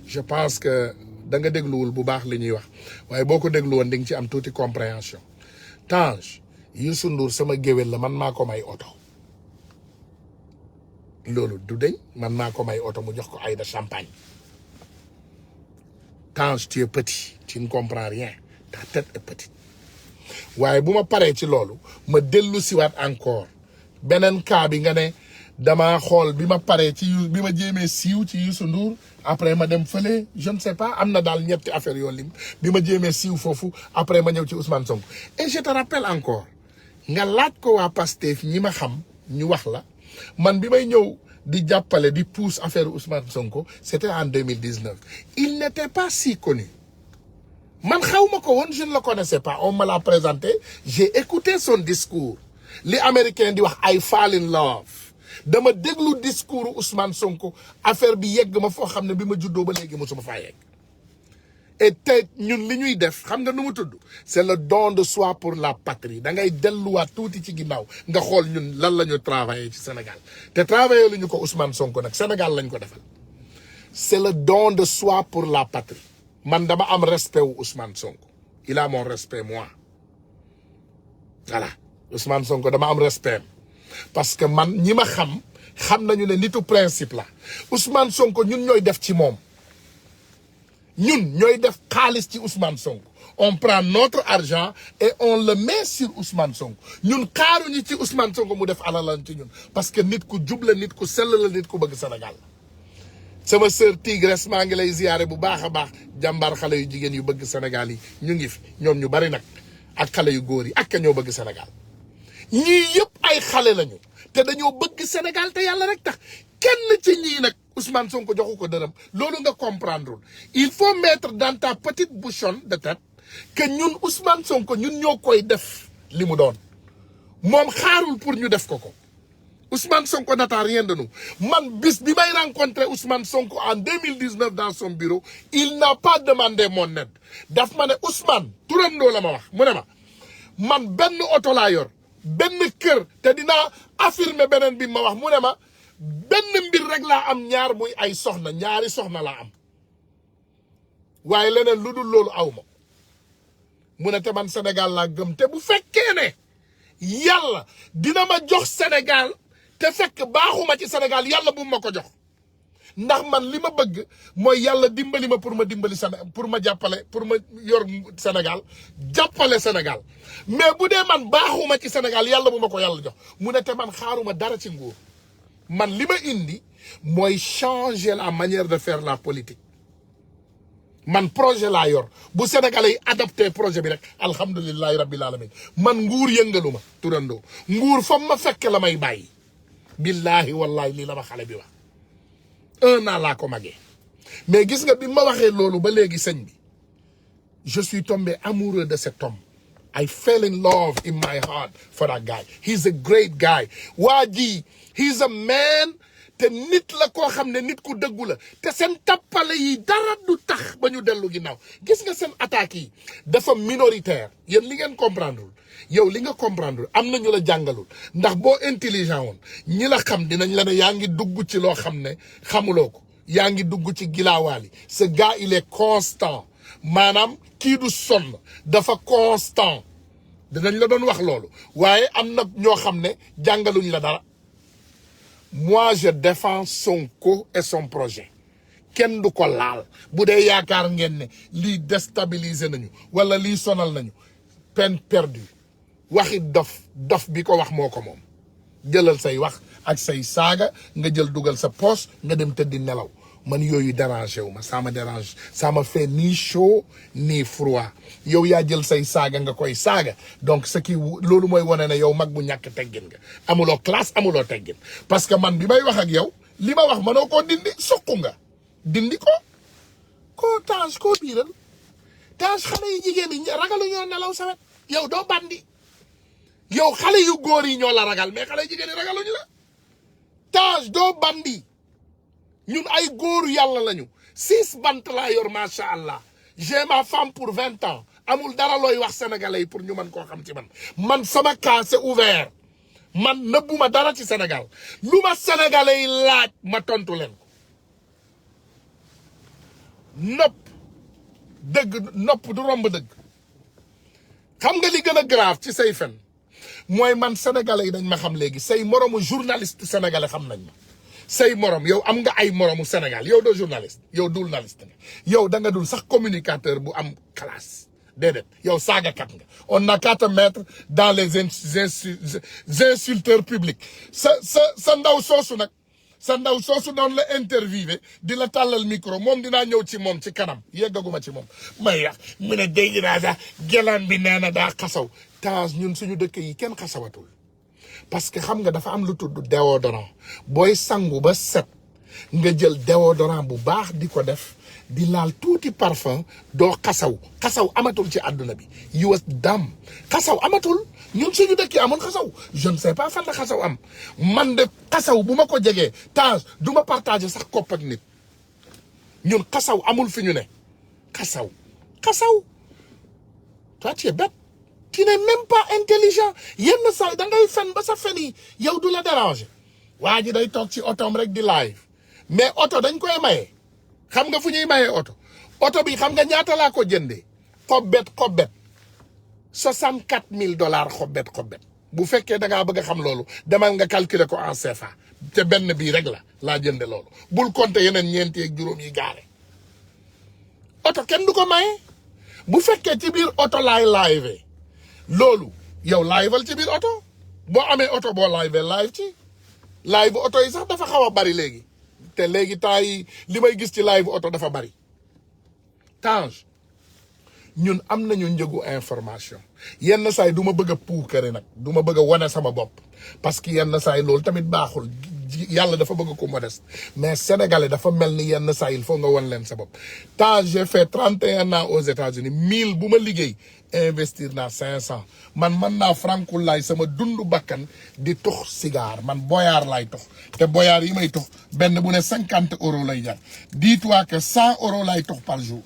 Speaker 2: je pense que da nga dégluwul bu baax li ñuy wax waaye boo ko déglu woon di nga ci am tuuti compréhension Tange Youssou Ndour sama géwél la man maa ko may oto loolu du deñ man maa ko may oto mu jox ko Aïda Champagne Tange tu es petit tu ne comprends rien ta tête est petite waaye bu ma paree ci loolu ma dellu siwaat encore beneen cas bi nga ne dama xool bi ma paree ci bi ma jéemee siiw ci Youssou Ndour après ma dem fële je ne sais pas am na daal ñetti affaire yoo lim bi ma jéemee siiw foofu après ma ñëw ci Ousmane Sonko et je te rappelle encore nga laaj ko waa Pastef ñi ma xam ñu wax la man bi may ñëw di jàppale di pousse affaire Ousmane Sonko c'était en 2019 il n'était pas si connu man xaw ma ko woon je ne le connaissais pas on me l'a présenté j'ai écouté son discours li américain di wax I fall in love dama déglu discours Ousmane Sonko affaire bi yegg ma foo xam ne bi ma juddoo ba léegi mosuma faa yegg et te ñun li ñuy def xam nga nu mu tudd c'est le don de soi pour la patrie da ngay delluwaat tuuti ci ginnaaw nga xool ñun lan la ñu travaillé ci Sénégal te travaillé lu ñu ko Ousmane Sonko nag Sénégal lañ ko defal c'est le don de soi pour la patrie man dama am respect wu Ousmane Sonko il a mon respect moi voilà Ousmane Sonko dama am respect parce que man ñi ma xam nañu ne nitu principe la Ousmane Sonko ñun ñooy def ci moom ñun ñooy def xaalis ci Ousmane Sonko on prend notre argent et on le met sur Ousmane Sonko ñun xaaruñu ci Ousmane Sonko mu def alalan ci ñun parce que nit ku jub la nit ku sell la nit ku bëgg Sénégal sama sœur Tigresse maa ngi lay ziyaare bu baax a baax jàmbaar xale yu jigéen yu bëgg Sénégal yi ñu ngi fi ñoom ñu bari nag ak xale yu góor yi ak ñoo bëgg Sénégal ñii yëpp ay xale lañu te dañoo bëgg Sénégal te yàlla rek tax kenn ci ñii nag Ousmane Sonko joxu ko dërëm loolu nga comprendre il faut mettre dans ta petite bouchonne de tête que ñun Ousmane Sonko ñun ñoo koy def li mu doon moom xaarul pour ñu def ko Ousmane Sonko n'attend rien de nous man bis bi may rencontré Ousmane Sonko en 2019 dans son bureau il n'a pas demandé mon aide daf ma ne Ousmane turandoo la ma wax mu ne ma man benn oto laa yor benn kër te dinaa affirmer beneen bi ma wax mu ne ma benn mbir rek laa am ñaar muy ay soxna ñaari soxna laa am waaye leneen lu dul loolu aw ma mu ne te man Sénégal laa gëm te bu fekkee ne yàlla dina ma jox Sénégal te fekk baaxuma ci Sénégal yàlla bu ma ko jox ndax man li ma bëgg mooy yàlla dimbali ma pour ma dimbali Sénégal pour ma jàppale pour ma yor Sénégal jàppale Sénégal mais bu dee man baaxuma ci Sénégal yàlla bu ma ko yàlla jox mu ne te man xaaruma dara ci nguur man li ma indi mooy changer la manière de faire la politique man projet laa yor bu Sénégalais yi adopté projet bi rek alhamdulilahi rabbil alamin man nguur yëngaluma turandoo nguur fa ma fekk la may bàyyi billahi wallahi lii la ma xale bi wax 1 an laa ko magee mais gis nga bi ma waxee loolu ba léegi sëñ bi je suis tombé amoureux de cet homme I fell in love in my heart for that guy he's a great guy waa ji he's a man te nit la koo xam ne nit ku dëggu la te seen tappale yi dara du tax ba ñu dellu ginnaaw gis nga seen attaques yi dafa minoritaire yéen li ngeen comprendre yow li nga comprendre am na ñu la jàngalul ndax boo intelligent woon ñi la xam dinañ la ne yaa ngi dugg ci loo xam ne xamuloo ko yaa ngi dugg ci gilaawaali ce gars il est constant maanaam kii du sonn dafa constant dinañ la doon wax loolu waaye am na ñoo xam ne jàngaluñ la dara moi je défends Sonko et son projet kenn du ko laal bu dee yaakaar ngeen ne lii déstabiliser nañu wala lii sonal nañu peine perdue waxi dof bi ko wax moo ko moom jëlal say wax ak say saaga nga jël dugal sa poche nga dem tëddi nelaw man yooyu dérangé wu ma ça me dérange ça me fait ni chaud ni froid yow yaa jël say saaga nga koy saaga donc ce qui loolu mooy wane ne yow mag bu ñàkk teggin nga amuloo classe amuloo teggin parce que man bi may wax ak yow li ma wax mënoo koo dindi suqu nga dindi ko Tange koo biiral Tange xale yi jigéen yi ragalu ñoo nelaw sawet yow doo bandi yow xale yu góor yi ñoo la ragal mais xale yu jigéen yi ragaluñu la Tange doo bandi ñun ay góoru yàlla lañu 6 bant laa yor macha allah j'ai ma femme pour 20 ans amul dara looy wax sénégalais yi pour ñu mën koo xam ci man sama cas c'est ouvert man nëbbuma dara ci Sénégal lu ma sénégalais yi laaj ma tontu leen ko nopp du romb dëgg xam nga li gën a grave ci say fen mooy man sénégalais yi dañ ma xam léegi say moromu journaliste sénégalais xam nañ ma say morom yow am nga ay moromu Sénégal yow doo journaliste yow dul journaliste nga yow da nga dul sax communicateur bu am classe déedéet yow saagakat nga on n'a qu'à te mettre dans les insulteurs publics sa ndaw soosu nag sa ndaw soosu doon la interviewé di la tàllal micro moom dinaa ñëw ci moom ci kanam yeggaguma ci moom may wax mu ne dégg naa sax gelaan bi nee na daa xasaw Tange ñun suñu dëkk yi kenn xasawatul parce que xam nga dafa am lu tudd déodorant booy sangu ba set nga jël déodorant bu baax di ko def di laal tuuti parfum doo xasaw amatul ci àdduna bi dam xasaw amatul ñun suñu dëkk yi amul xasaw je ne sais pas fan la xasaw am man de xasaw bu ma ko jegee Tange du ma partager sax kopp ak nit ñun xasaw amul fi ñu ne xasaw toi tu es bête tu n'es même pas intelligent yenn saa da ngay fen ba sa fen yi yow du la déranger waa ji day toog ci otoom rek di live mais oto dañ koy maye xam nga fu ñuy mayee oto bi xam nga ñaata laa ko jëndee xobbet $64,000 xobbet bu fekkee da ngaa bëgg a xam loolu demal nga calculer ko en CFA te benn bii rek laa jënde loolu bul compter yeneen ñeenti ak juróom yi gaare oto kenn du ko maye bu fekkee ci biir oto laay live loolu yow liveal ci biir oto boo amee oto boo live ci live oto yi sax dafa xaw a bari léegi te léegi temps yi li may gis ci live oto dafa bari Tange ñun am nañu njëgu information yenn saa yi du ma bëgg a puukare nag du ma bëgg a wane sama bopp parce que yenn saa yi loolu tamit baaxul yàlla dafa bëgg ko modeste mais sénégalais dafa mel ni yenn saa yi il faut nga wan leen sa bopp Tange j'ai fait 31 ans aux États-Unis 1000 bu ma liggéey investir naa 500 man mën naa frankulaay sama dundu bakkan di tux cigare man boyaar laay tux te boyaar yi may tux benn bu ne 50 € lay jar dis-toi que 100 € lay tux par jour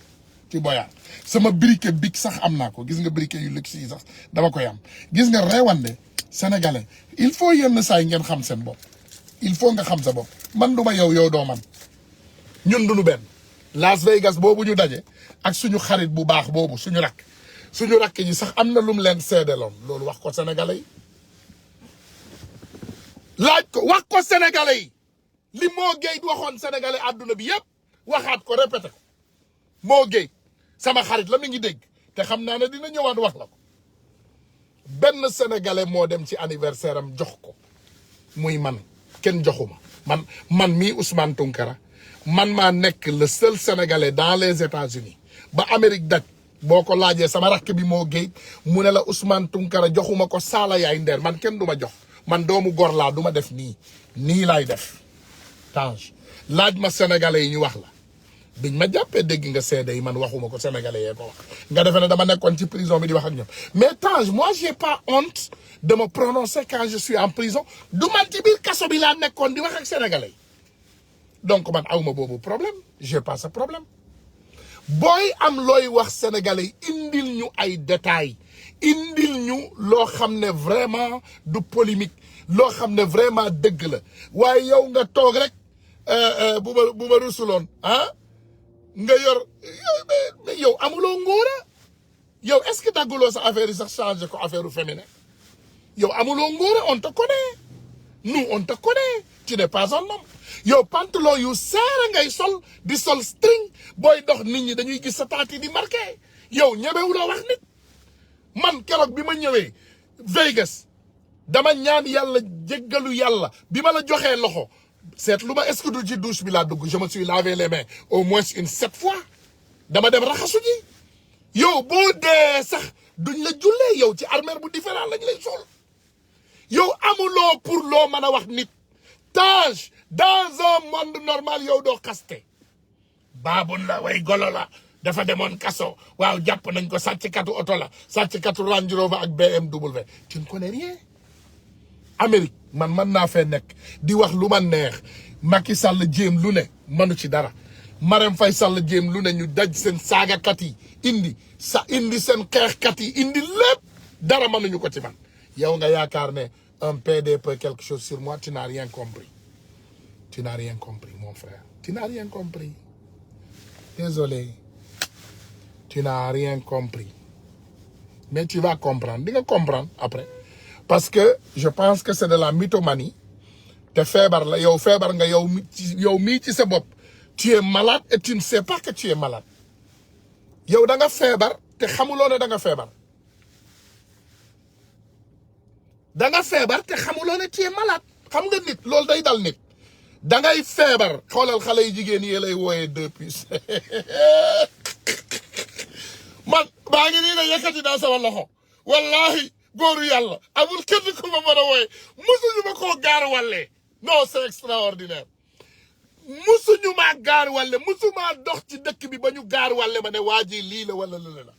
Speaker 2: ci boyaar sama briquet big sax am naa ko gis nga briquet yu luxe yi sax dama koy am gis nga reewande sénégalais il faut yenn saa yi ngeen xam seen bopp il faut nga xam sa bopp man du ma yow doo man ñun duñu benn Las Vegas boobu ñu daje ak suñu xarit bu baax boobu suñu rakk ji sax am na lu mu leen seedeloon loolu wax ko sénégalais yi wax ko sénégalais yi li moo géey waxoon sénégalais àdduna bi yëpp waxaat ko répété ko moo géey sama xarit la mi ngi dégg te xam naa ne dina ñëwaat wax la ko benn sénégalais moo dem ci anniversaire am jox ko muy man kenn joxuma man mii Ousmane Tounkara man maa nekk le seul sénégalais dans les États-Unis ba Amérique daj boo ko laajee sama rakk bi moo géey mu ne la Ousmane Tounkara joxuma ko saala yaay ndeer man kenn du ma jox man doomu gor laa du ma def nii laay def Tange laaj ma sénégalais yi ñu wax la biñ ma jàppee dégg nga seede yi man waxuma ko sénégalais yee ko wax nga defe ne dama nekkoon ci prison bi di wax ak ñoom mais Tange moi j'ai pas honte de me prononcer quand je suis en prison du man ci biir kaso bi laa nekkoon di wax ak sénégalais yi donc man awma boobu problème j'ai pas ce problème booy am looy wax sénégalais yi indil ñu ay détails indil ñu loo xam ne vraiment du polémique loo xam ne vraiment dëgg la waaye yow nga toog rek bu ma rusuloon nga yor mais yow amuloo ngóora yow est-ce que dagguloo sa affaire yi sax changé ko affaire u féminin yow amuloo ngóora on te connaît nous on te connaît tu n'es pas un homme yow pantalon yu serré ngay sol di sol string booy dox nit ñi dañuy gis sa taati di marqué yow ñemewuloo wax nit man keroog bi ma ñëwee Vegas dama ñaan yàlla jéggalu yàlla bi ma la joxee loxo seet lu ma est-ce que du ci douche bi laa dugg je me suis lavé les mains au moins une 7 fois dama dem raxasu ji yow boo dee sax duñ la jullee yow ci armère bu différent lañ lay sol yow amuloo pour loo mën a wax nit Tange dans un monde normal yow doo xaste baabun la way golo la dafa demoon kaso waaw jàpp nañ ko sàcckatu oto la sàcckatu Range Rover ak BMW tu ne connais rien Amérique man naa fee nekk di wax lu ma neex Macky Sall jéem lu ne mënu ci dara Marème Faye Sall jéem lu ne ñu daj seen saagakat yi indi seen xeexkat yi indi lépp dara mënuñu ko ci man yow nga yaakaar ne un PD peut quelque chose sur moi tu n'as rien compris tu n'as rien compris mon frère tu n'as rien compris désolé tu n'as rien compris mais tu vas comprendre di nga comprendre après parce que je pense que c'est de la mythomanie te feebar la yow feebar nga yow mii ci sa bopp tu es malade et tu ne sais pas que tu es malade yow da nga feebar te xamuloo ne da nga feebar te xamuloo ne tu es malade xam nga nit loolu day dal nit da ngay feebar xoolal xale yu jigéen yi lay wooyee 2 puces man baa ngi nii ne yëkkati naa sama loxo wallahi góoru yàlla amul kenn ku ma mën a wooye musuñu ma koo gaar wàllee non c'est extraordinaire musuñu maa gaar wàlle musuma dox ci dëkk bi ba ñu gaar wàlle ma ne waa ji lii la wala lële la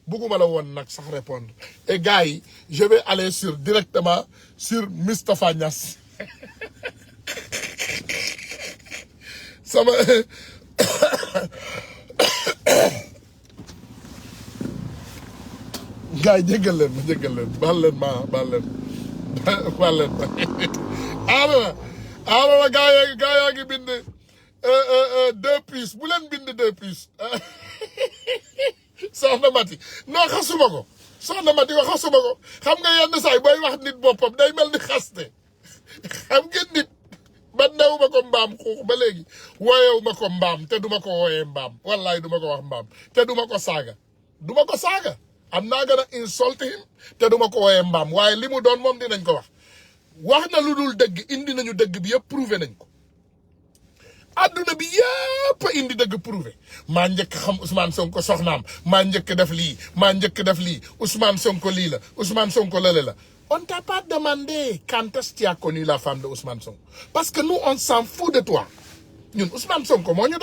Speaker 2: bugguma la woon nag sax répondre et gars yi je vais aller directement sur Moustapha Niasse sama gars yi jéggal leen baal leen alors gaa yaa ngi bind 2 puces bu leen bind 2 puces soxna Mati non xasuma ko soxna Mati ko xasuma ko xam nga yenn saay booy wax nit boppam day mel ni xaste xam ngeen nit ba new ma ko mbaam xuux ba léegi wooyewu ma ko mbaam te duma ko wooyee mbaam wallaay duma ko wax mbaam te duma ko saaga am naa gën a insulté him te duma ko wooyee mbaam waaye li mu doon moom dinañ ko wax na lu dul dëgg indi nañu dëgg bi yëpp prouvé nañ ko adduna bi yëpp indi dëgg prouvé maa njëkk xam Ousmane Sonko soxnaam maa njëkk def lii Ousmane Sonko lii la Ousmane Sonko lële la on t'a pas demandé quand est-ce que tu as connu la femme de Ousmane Sonko parce que nous on s'en fout de toi ñun Ousmane Sonko moo ñu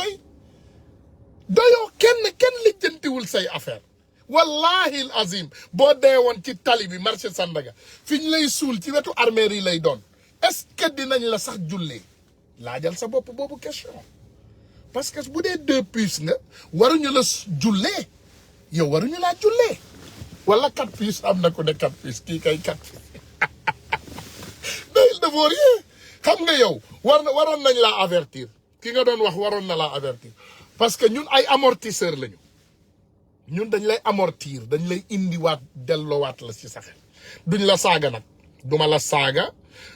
Speaker 2: doyoo kenn lijjantiwul say affaire wallahi al azim boo dee woon ci tali bi marché Sandaga fi ñu lay suul ci wetu armée yi lay doon est-ce que dinañ la sax jullee laajal sa bopp boobu question parce que bu dee 2 puces nga waruñu la jullee yow waruñu laa jullee wala 4 puces am na ko ne 4 puces kii kay 4 puces il ne vaut rien xam nga yow waroon nañ laa avertir ki nga doon wax waroon na laa avertir parce que ñun ay amortisseur lañu ñun dañ lay amortir dañ lay indiwaat delloowaat la ci sa xel duñ la saaga nag duma la saaga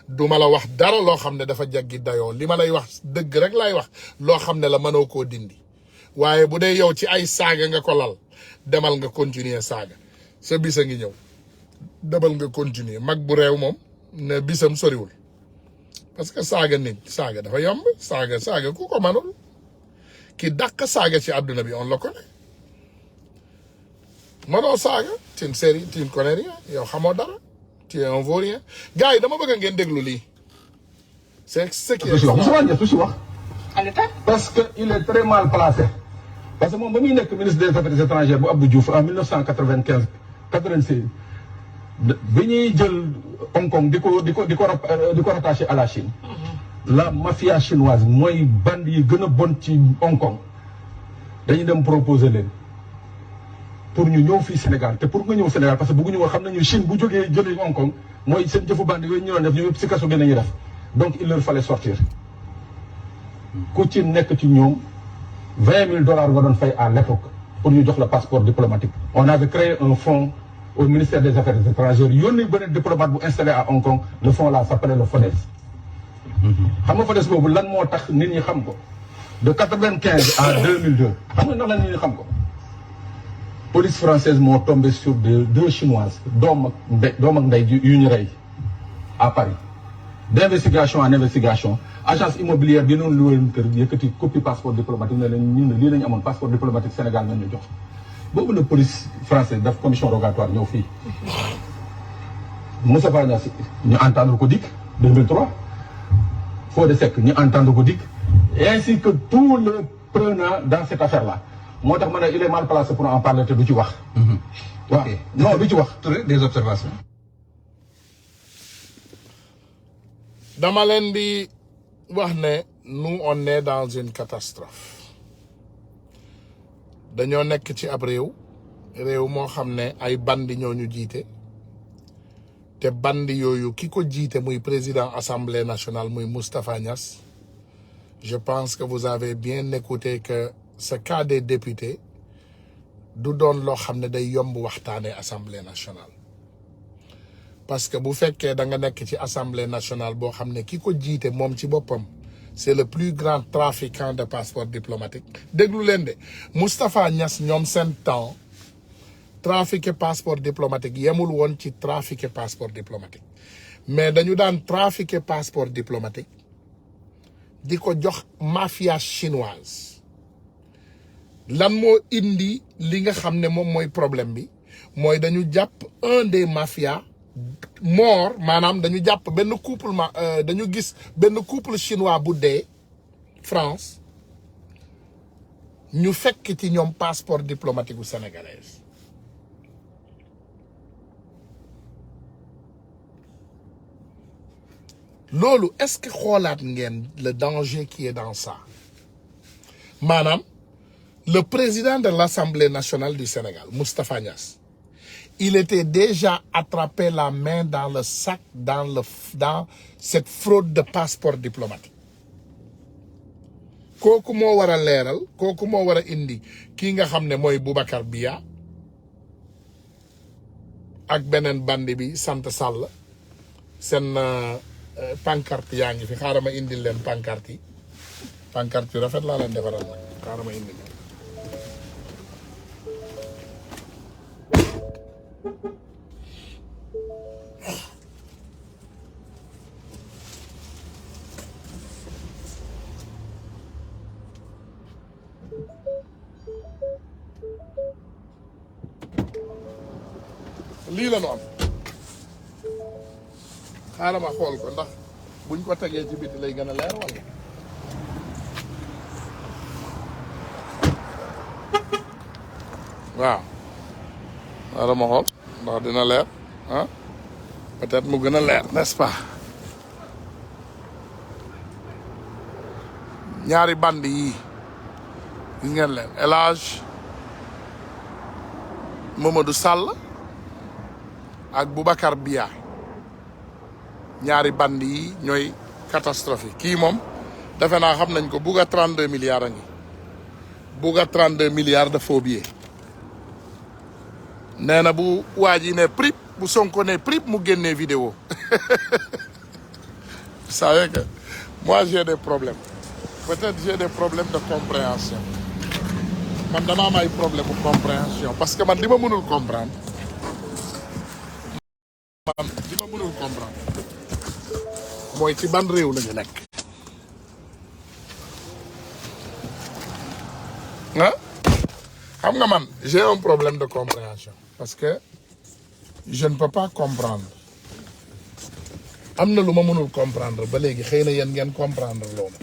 Speaker 2: duma la wax dara loo xam ne dafa jaggi dayoo li ma lay wax dëgg rek lay wax loo xam ne la mënoo koo dindi waaye bu dee yow ci ay saaga nga ko lal demal nga continuer saaga sa bis a ngi ñëw demal nga continuer mag bu réew moom ne bisam soriwul parce que saaga nit saaga dafa yomb saaga ku ko manul ki dàq saaga ci àdduna bi on la connaît mënoo saaga tu ne connais rien yow xamoo dara tu es un vaurien gars yi dama bëgg ngeen déglu lii c'est ce qui est
Speaker 7: parce que il est très mal placé parce que moom ba muy nekk ministre des affaires étrangères bu Abdou Diouf en 1995 96 bi ñuy jël Hong Kong di ko rattaché à la Chine la mafia chinoise mooy bande yi gën a bon ci Hong Kong dañuy dem proposer leen pour ñu ñëw fii Sénégal te pour nga ñëw Sénégal parce que bëgguñu woon xam nañu Chine bu jógee jëlee Hong Kong mooy seen jëfu bande yooyu ñu doon def ñu yëpp si kaso bi nañuy def donc il leur fallait sortir ku ci nekk ci ñoom $20,000 nga doon fay à l'époque pour ñu jox la passeport diplomatique. On avait créé un fonds au ministère des Affaires étrangères yónni beneen diplomate bu installé à Hong Kong le fonds là s'appelait le FODES xam nga FODES boobu lan moo tax nit ñi xam ko de 95 à 2002 xam nga ndax lan nit ñi xam ko police française moo tombé sur deux chinoises doom ak ndey yu ñu rey à Paris d'investigation en investigation agence immobilière bi noonu luween kër yëkkati copie passeport diplomatique ne leen ñun ne lii lañu amoon passeport diplomatique Sénégal nañ ñu jox boobu la police française daf commission rogatoire ñëw fii Moustapha Niasse ñu entendre ko dikk 2003 Fodé Seck ñu entendre ko dikk ainsi que tous les prenants dans cette affaire là moo tax ma ne il est mal placé pour en parler te du ci wax waaw non du ci wax
Speaker 8: des observations.
Speaker 2: dama leen di wax ne nous on est dans une catastrophe dañoo nekk ci ab réew moo xam ne ay bandi ñoo ñu jiite te bandi yooyu ki ko jiite muy président assemblée nationale muy Moustapha Niasse je pense que vous avez bien écouté que ce cas des députés du doon loo xam ne day yomb waxtaanee assemblée nationale parce que bu fekkee da nga nekk ci assemblée nationale boo xam ne ki ko jiite moom ci boppam c'est le plus grand trafiquant de passeport diplomatique déglu leen de Moustapha Niasse ñoom seen temps trafiqué passeport diplomatique yemul woon ci trafiqué passeport diplomatique mais dañu daan trafiqué passeport diplomatique di ko jox mafia chinoise lan moo indi li nga xam ne moom mooy problème bi mooy dañu jàpp un des mafias mort maanaam dañu jàpp benn couple dañu gis benn couple chinois bu dee France ñu fekk ci ñoom passeport diplomatique bu sénégalaise loolu est-ce que xoolaat ngeen le danger qui est dans ça maanaam le président de l'Assemblée nationale du Sénégal Moustapha Niasse il était déjà attrapé la main dans le sac dans cette fraude de passeport diplomatique kooku moo war a leeral kooku moo war a indi kii nga xam ne mooy Boubacar Biya ak beneen bandi bi sant Sall seen pancarte yaa ngi fi xaaral ma indil leen pancarte yu rafet laa leen defaral nag xaaral ma indil leen lii la ñu am xaaral ma xool ko ndax buñ ko tegee ci biti lay gën a leer wala waaw xaaral ma xool ndax dina leer ah peut-être mu gën a leer n'est-ce pas ñaari band yi gis ngeen leen El Hadj Mamadou Sall ak Boubacar Biya ñaari band yi ñooy catastrophe kii moom defe naa xam nañ ko bugga 32 milliards a ngi bugga 32 milliards de faux billets nee na bu waa ji ne prip bu Sonko ne prip mu génnee vidéo vous savez que moi j'ai des problèmes peut-être j'ai des problèmes de compréhension man dama am ay problème de compréhension parce que man li ma mënul comprendre mooy ci ban réew la ñu nekk ah xam nga man j'ai un problème de compréhension parce que je ne peux pas comprendre am na lu ma mënul comprendre ba léegi xëy na yéen ngeen comprendre loolu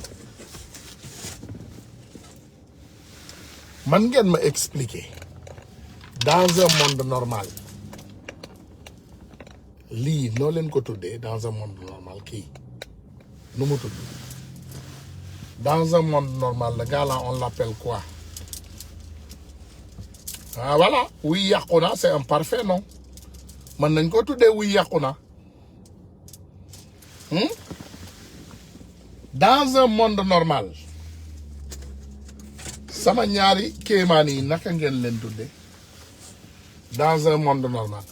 Speaker 2: man ngeen ma expliquer dans un monde normal lii noo leen ko tuddee dans un monde normal kii nu mu tudd dans un monde normal le gars là on l'appelle quoi ah voilà wuy yàqu na c'est un parfait nom mën nañ ko tuddee wuy yàqu na dans un monde normal sama ñaari kéemaan yi naka ngeen leen tuddee dans un monde normal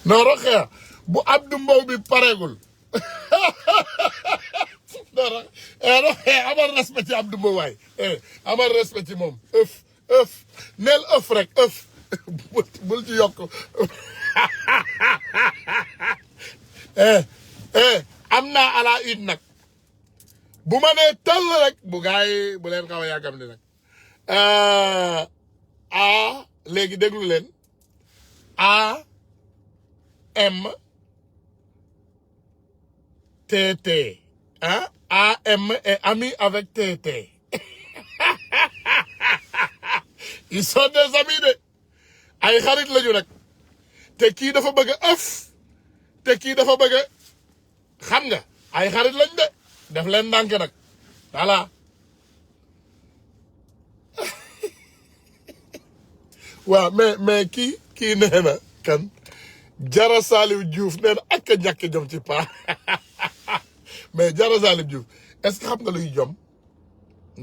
Speaker 2: non Rokhaya bu Abdou Mbow bi pareegul non Rokhaya amal respect ci Abdou Mbow waay amal respect ci moom ëf neel ëf rek ëf bul ci yokk am naa à la une nag bu ma nee tëll rek bu gars yi bu leen xaw a yàggam ni nag léegi déglu leen AMTT AM et ami avec TT ils sont des amis de ay xarit lañu nag te kii dafa bëgg a ëf te kii dafa bëgg a xam nga ay xarit lañ de def leen ndànk nag voilà waaw mais kii nee na kan Jara Saliou Diouf nee na ak a ñàkk jom ci paa mais Jara Saliou Diouf est-ce que xam nga luy jom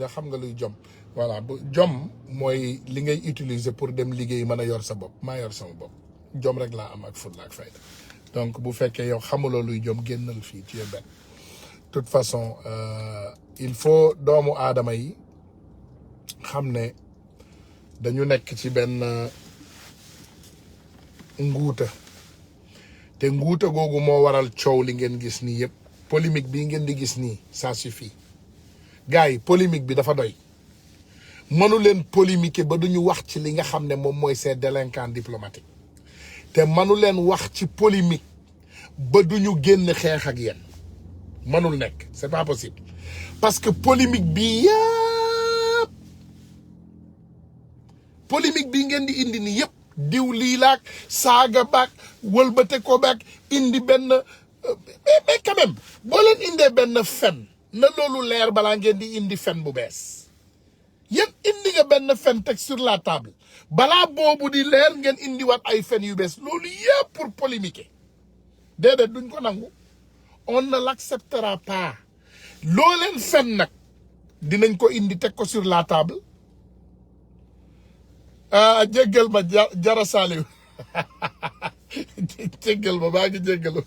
Speaker 2: xam nga luy jom voilà bu jom mooy li ngay utiliser pour dem liggéey mën a yor sa bopp maa yor sama bopp jom rek laa am ak fulla ak fayda donc bu fekkee yow xamuloo luy jom génnal fii ci benn toute façon il faut doomu aadama yi xam ne dañu nekk ci benn nguuta te nguuta googu moo waral coow li ngeen gis nii yëpp polémique bii ngeen di gis nii ça suffit gars yi polémique bi dafa doy mënu leen polémiquer ba duñu wax ci li nga xam ne moom mooy ces délinquants diplomatiques te mënu leen wax ci polémique ba duñu génn xeex ak yéen mënul nekk c'est pas possible parce que polémique bi yëpp polémique bi ngeen di indi nii yëpp diw lii laak saaga baak wëlbate ko baak indi benn mais quand même boo leen indee benn fen na loolu leer balaa ngeen di indi fen bu bees yéen indi nga benn fen teg sur la table balaa boobu di leer ngeen indiwaat ay fen yu bees loolu yëpp pour polémiquer déedéet duñ ko nangu on ne l'acceptera pas loo leen fen nag dinañ ko indi teg ko sur la table jéggal ma Jara Saliou jéggal ma maa ngi jéggalu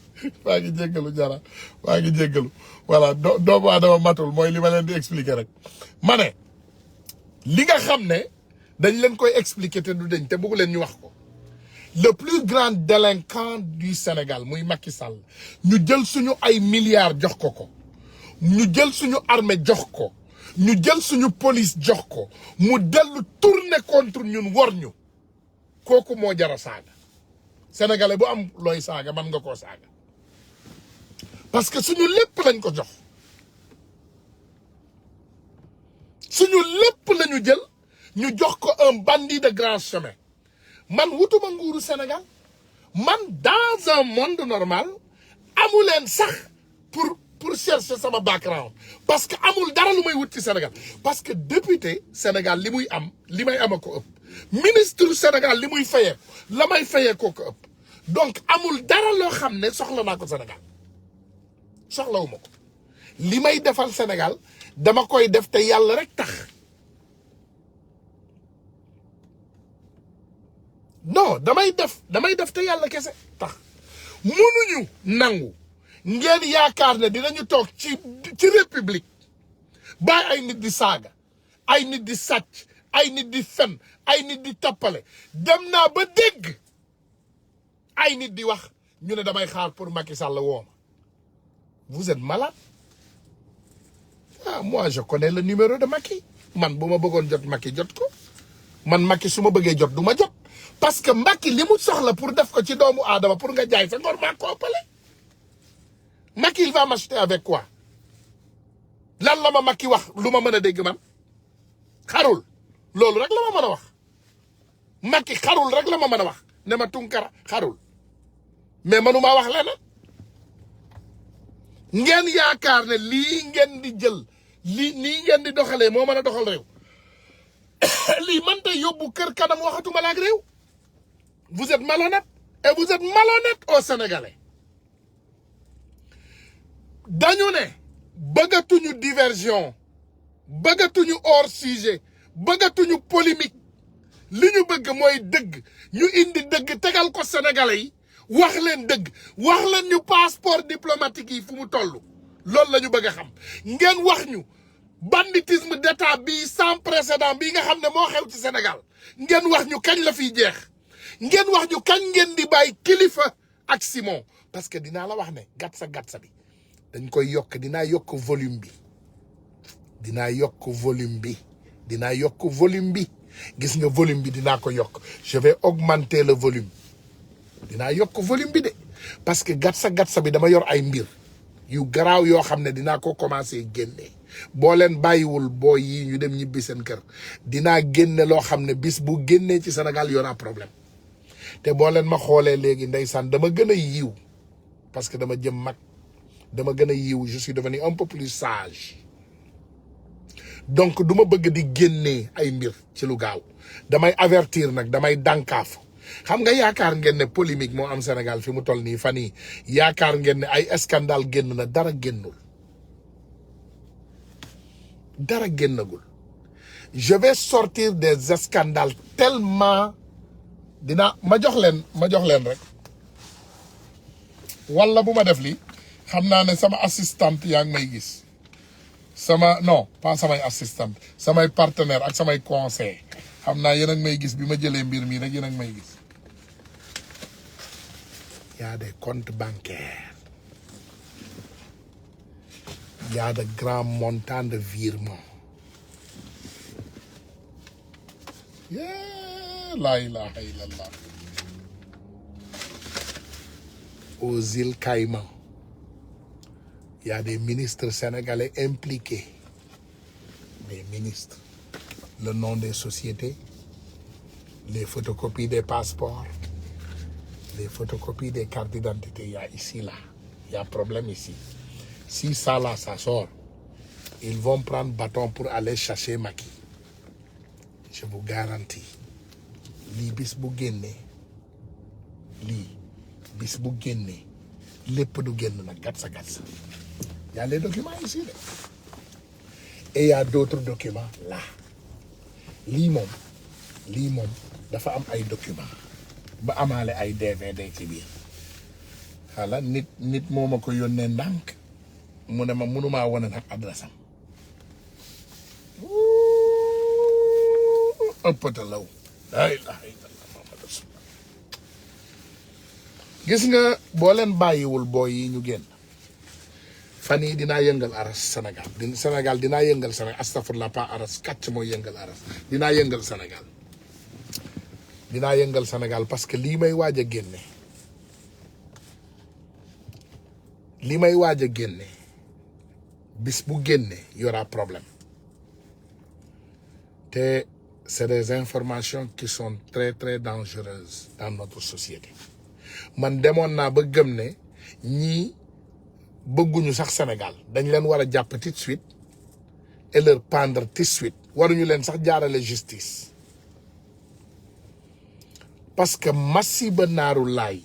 Speaker 2: Jara maa ngi jéggalu voilà doomu aadama matul mooy li ma leen di expliquer rek ma ne li nga xam ne dañ leen koy expliquer te du deñ te bëggu leen ñu wax ko le plus grand délinquant du Sénégal muy Macky Sall ñu jël suñu ay milliards jox ko ñu jël suñu armée jox ko ñu jël suñu police jox ko mu dellu tourner contre ñun war ñu kooku moo jara saaga sénégalais bu am looy saaga man nga koo saaga parce que suñu lépp lañ ko jox suñu lépp lañu jël ñu jox ko un bandit de grand chemin man wutuma nguuru Sénégal man dans un monde normal amuleen sax pour chercher sama background parce que amul dara lu may wut ci Sénégal parce que député Sénégal li muy am li may am a ko ëpp ministre Sénégal li muy fayee la may fayee koo ko ëpp donc amul dara loo xam ne soxla naa ko Sénégal soxlawuma ko li may defal Sénégal dama koy def te yàlla rek tax non damay def te yàlla kese tax mënuñu nangu ngeen yaakaar ne dinañu toog ci république bàyyi ay nit di saaga ay nit di sàcc ay nit di fen ay nit di tappale dem naa ba dégg ay nit di wax ñu ne damay xaar pour Macky Sall woo ma vous êtes malade ah moi je connais le numéro de Macky man bu ma bëggoon jot Macky jot ko man Macky su ma bëggee jot du ma jot parce que Macky li mu soxla pour def ko ci doomu aadama pour nga jaay sa ngor maa ko ëppale Macky il va m'acheter avec quoi lan la ma Macky wax lu ma mën a dégg man xarul loolu rek la ma mën a wax Macky xarul rek la ma mën a wax ne ma Tunkara xarul mais manuma wax leneen ngeen yaakaar ne lii ngeen di jël lii nii ngeen di doxalee moo mën a doxal réew lii man tey yóbbu kër kanam waxatuma la ak réew vous êtes malhonnête et vous êtes malhonnête au Sénégalais dañu ne bëggatuñu diversion bëggatuñu hors sujet bëggatuñu polémique li ñu bëgg mooy dëgg ñu indi dëgg tegal ko sénégalais yi wax leen dëgg wax leen ñu passeport diplomatique yi fu mu toll loolu la ñu bëgg a xam ngeen wax ñu banditisme d'état bi sans précédent bi nga xam ne moo xew ci Sénégal ngeen wax ñu kañ la fiy jeex ngeen wax ñu kañ ngeen di bàyyi Kilifeu ak Simon parce que dinaa la wax ne gatsa bi dañ koy yokk dinaa yokk volume bi dinaa yokk volume bi gis nga volume bi dinaa ko yokk je vais augmenter le volume dinaa yokk volume bi de parce que gatsa bi dama yor ay mbir yu garaaw yoo xam ne dinaa ko commencer génne boo leen bàyyiwul booy yi ñu dem ñibbi seen kër dinaa génne loo xam ne bis bu génnee ci Sénégal yora problème te boo leen ma xoolee léegi ndeysaan dama gën a yiw parce que dama jëm mag dama gën a yiw je suis devenu un peu plus sage donc du ma bëgg di génnee ay mbir ci lu gaaw damay avertir nag damay dànkaafu xam nga yaakaar ngeen ne polémique moo am Sénégal fi mu toll nii fan yii yaakaar ngeen ne ay scandale génn na dara génnul dara génnagul je vais sortir des scandales tellement dina ma jox leen rek wala bu ma def li xam naa ne sama assistante yaa ngi may gis sama non pas samay assistante samay partenaire ak samay conseil xam naa yéen a ngi may gis bi ma jëlee mbir mi rek yéen a ngi may gis y a des comptes bancaires y a de grands montants de virements la ilaha illallah aux îles Caïmans il y a des ministres sénégalais impliqués des ministres le nom des sociétés les photocopies des passeports les photocopies des cartes d'identité il y a ici là il y a problème ici si ça là ça sort ils vont prendre bâton pour aller chercher Macky je vous garantis lii bis bu génnee lii bis bu génnee lépp du génn nag gatsa y a les documents ici de et y a d'autres documents là lii moom dafa am ay documents ba amaale ay DVD ci biir xala nit moo ma ko yónnee ndànk mu ne ma mënumaa wane nag adresse am ëppata law la ilaha illallah Muhammad rasulullah gis nga boo leen bàyyiwul booy yi ñu génn fan yii dinaa yëngal aras Sénégal dinaa yëngal Sénégal astafurlah pas aras kàcc mooy yëngal aras dinaa yëngal Sénégal parce que lii may waaj a génne bis bu génne y aura problème te c'est des informations qui sont très très dangereuses dans notre société man demoon naa ba gëm ne ñii bëgguñu sax Sénégal dañ leen war a jàpp tout de suite et leur pendre tout de suite waruñu leen sax jaarale justice parce que masiba naaru laay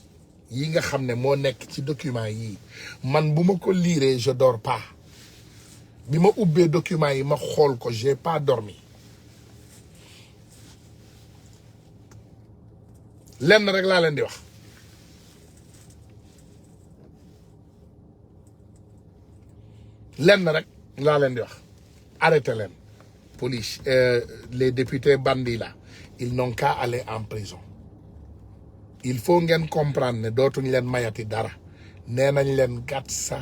Speaker 2: yi nga xam ne moo nekk ci document yi man bu ma ko liiree je dors pas bi ma ubbee document yi ma xool ko j'ai pas dormi lenn rek laa leen di wax arrêtez leen police les députés bandits là ils n'ont qu'à aller en prison il faut ngeen comprendre ne dootuñ leen mayati dara nee nañ leen gatsa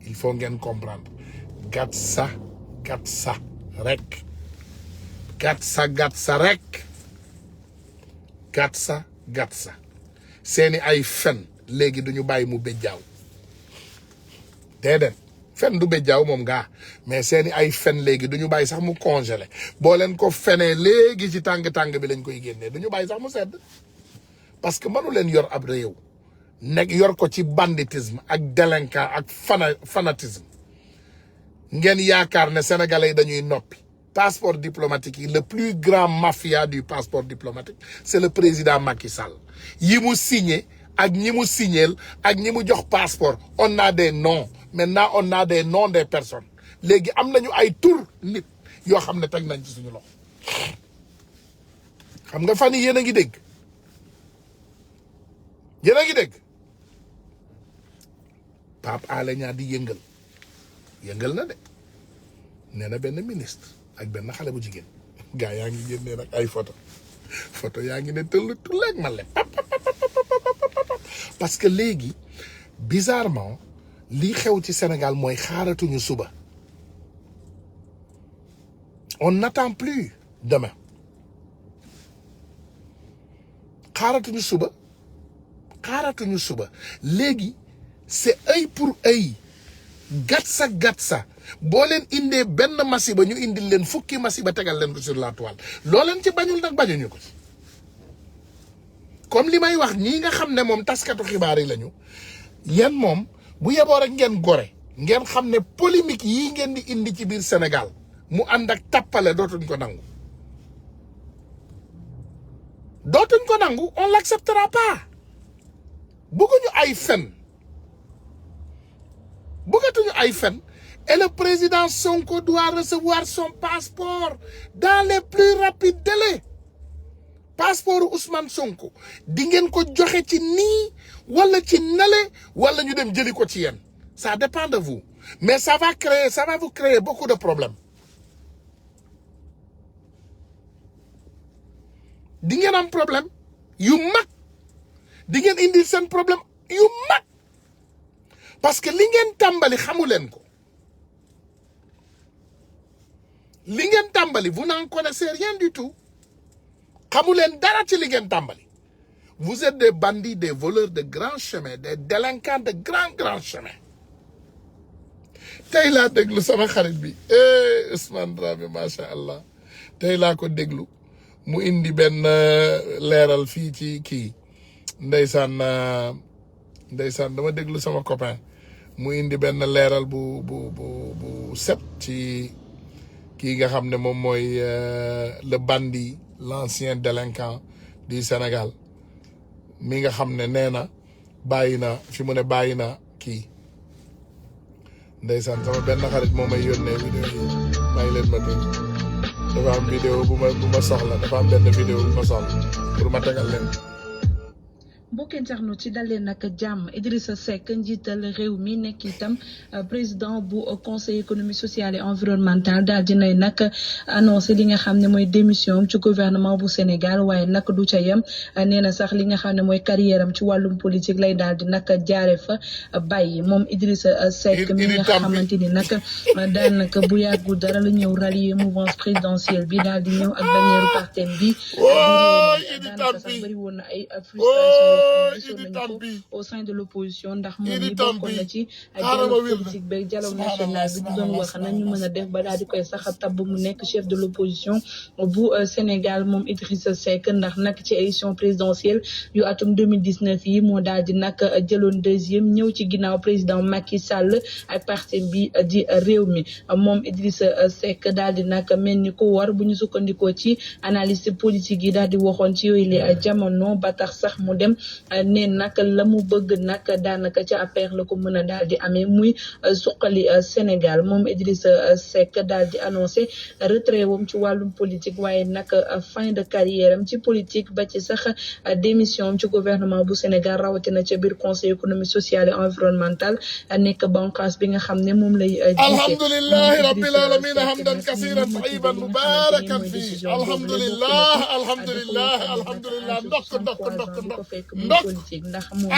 Speaker 2: il faut ngeen comprendre gatsa rek gatsa seeni ay fen léegi duñu bàyyi mu béjjaaw déedéet fen du béjjaaw moom gaa mais seeni ay fen léegi duñu bàyyi sax mu congelé boo leen ko fenee léegi ci tàng bi lañ koy génnee duñu bàyyi sax mu sedd parce que mënu leen yor ab réew nekk yor ko ci banditisme ak délinquant ak fanatisme ngeen yaakaar ne sénégalais yi dañuy noppi passeport diplomatique yi le plus grand mafia du passeport diplomatique c'est le président Macky Sall yi mu signé ak ñi mu signeel ak ñi mu jox passeport on a des noms maintenant on a des noms des personnes léegi am nañu ay tur nit yoo xam ne teg nañ ci suñu loxo xam nga fan yi yéen a ngi dégg Pape Alé Niang di yëngal na de nee na benn ministre ak benn xale bu jigéen gaa yaa ngi génnee nag ay photo yaa ngi ne tëll ak man le parce que léegi bizarrement li xew ci Sénégal mooy xaaratuñu suba on n'attend plus demain xaaratuñu suba léegi c'est œil pour œil gatsa boo leen indee benn masiba ñu indil leen fukki masiba tegal leen ko sur la toile loo leen ci bañul nag bañuñu ko ci comme li may wax ñii nga xam ne moom taskatu xibaar yi lañu yéen moom bu yeboo rek ngeen gore ngeen xam ne polémique yii ngeen di indi ci biir Sénégal mu ànd ak tappale dootuñ ko nangu on l'acceptera pas bëgguñu ay fen et le président Sonko doit recevoir son passeport dans les plus rapides délais passeport Ousmane Sonko di ngeen ko joxe ci nii wala ci nale wala ñu dem jëli ko ci yéen ça dépend de vous mais ça va vous créer beaucoup de problèmes di ngeen am problème yu mag di ngeen indi seen problème yu mag parce que li ngeen tàmbali xamu leen ko vous n'en connaissez rien du tout xamu leen dara ci li ngeen tàmbali vous êtes des bandits des voleurs de grand chemin des délinquants de grand chemin tey laa déglu sama xarit bi Ousmane Dramé macha allah tey laa ko déglu mu indi benn leeral fii ci kii ndeysaan dama déglu sama copain mu indi benn leeral bu set ci kii nga xam ne moom mooy le bandit l'ancien délinquant du Sénégal mi nga xam ne nee na bàyyi na kii ndeysaan sama benn xarit moo may yónnee vidéo yi bàyyi leen ma dégg dafa am vidéo bu ma soxla dafa am benn vidéo bu ma soxla pour ma tegal leen.
Speaker 8: mbokk internet ci dalee nag jàmm Idrissa Seck njiital réew mi nekk itam président bu conseil économique social et environnemental daal dinay nag annoncé li nga xam ne mooy démission ci gouvernement bu Sénégal waaye nag du ca yem nee na sax li nga xam ne mooy carrière am ci wàllum politique lay daal di nag jaare fa bàyyi moom Idrissa Seck mi nga xamante ni nag daanaka bu yàggul dara la ñëw rallier mouvance présidentielle bi daal di ñëw ak bannière partem bi daanaka sax bëri woon na ay frustration au sein de l'opposition ndax moom ñi bokkoon na ci dialogue politique ba dialogue national bi di doon wax nañu mën a def ba daal di koy sax tabb mu nekk chef de l'opposition bu Sénégal moom Idrissa Seck ndax nag ci élection présidentielle yu atum 2019 yi moo daal di nag jëloon deuxième ñëw ci ginnaaw président Macky Sall ak parti bi di réew mi moom Idrissa Seck daal di nag mel ni ko war bu ñu sukkandikoo ci analyste politique yi daal di waxoon ci yooyu le jamono ba tax sax mu dem ne nag la mu bëgg nag daanaka ca APR la ko mën a daal di amee muy suqali Sénégal moom Idrissa Seck daal di annoncé retrait wam ci wàllum politique waaye nag fin de carrière am ci politique ba ci sax démission am ci gouvernement bu Sénégal rawatina ca biir conseil économique social et environnemental nekk banqaas bi nga xam ne moom lay
Speaker 2: alhamdulillahi rabbil alamin hamdan kasiran tayyiban mubarakan fi alhamdulillah
Speaker 8: politique ndax moom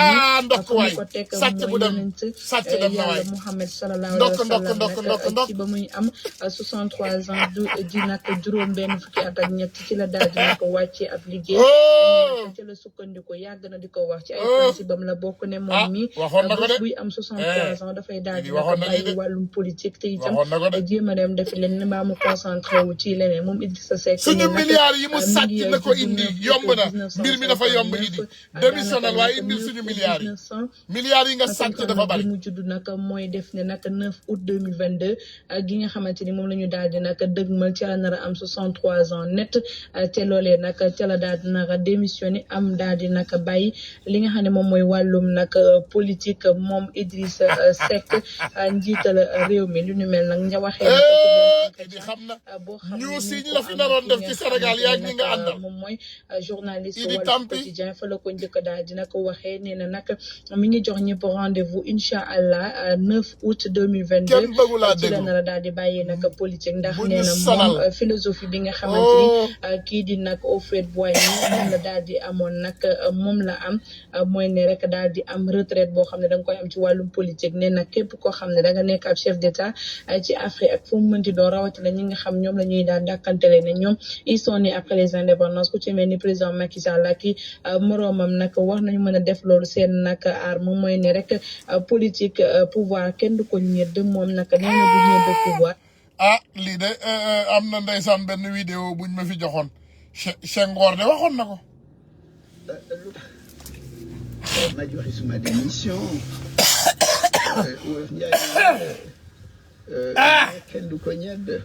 Speaker 2: ndokk waay sàcc bu dem sàcc dem na waay
Speaker 8: Muhammad sallallahu alayhi wa sallam ci ba muy am 63 ans di nag juróom benn fukki at ak ñett ci la daal di ko wàccee ab liggéey ci la sukkandiku yàgg na di ko wax ci ay principe am la bokk ne moom mi buy am 63 ans dafay daal di bàyyi wàllum politique te itam jéem a dem def leen mbaa mu concentré wu ci leneen moom Idrissa Seck
Speaker 2: suñu milliards yi mu sàcc na ko indi yomb na mbir mi dafa yomb idi démissionnel waaye indil suñu milliards yi nga sàcc dafa bari
Speaker 8: mu judd nag mooy def ne nag 9 août 2022 gi nga xamante ni moom la ñu daal di nag dëgmal ci la nar a am 63 ans net te loolee nag ca la daal di nar a démissionné am daal di nag bàyyi li nga xam ne moom mooy wàllum nag politique moom Idrissa Seck njiital réew mi lu ñu mel nag nga waxee boo xam
Speaker 2: ñu si ñu la fi naroon def ci Sénégal yaa ngi nga àndal
Speaker 8: moom mooy journaliste
Speaker 2: Idi
Speaker 8: Walf
Speaker 2: Tampi
Speaker 8: Quotidien fa la ko njëkk daal dina ko waxee nee na nag mi ngi jox ñëpp rendez-vous incha allah 9 août 2022
Speaker 2: kenn bëggu laa
Speaker 8: ci la
Speaker 2: déglu
Speaker 8: nar a daal di bàyyee nag politique ndax
Speaker 2: bu
Speaker 8: nee
Speaker 2: ñu
Speaker 8: na
Speaker 2: sonal.
Speaker 8: moom philosophie bi nga xamante ni kii di nag Houphouët-Boigny moom la daal di amoon nag moom la am mooy ne rek daal di am retraite boo xam ne da nga koy am ci wàllum politique nee na képp koo xam ne da nga nekk ab chef d'état ci Afrique ak fu mu mënti doon rawatina ñi nga xam ñoom la ñuy daal dàkkantele ne ñoom ils sont nés après les indépendances ku ci mel ni président Macky Sall ak i moroomam nag war nañu mën a def loolu seen nag aar moom mooy ne rek politique pouvoir kenn du ko ñedd moom nag nee na du ñedd pouvoir.
Speaker 2: lii de am na ndeysaan benn vidéo buñ ma fi joxoon Senghor de waxoon na ko.
Speaker 9: ma joxe suma démission Wolof Njaay kenn du ko ñedd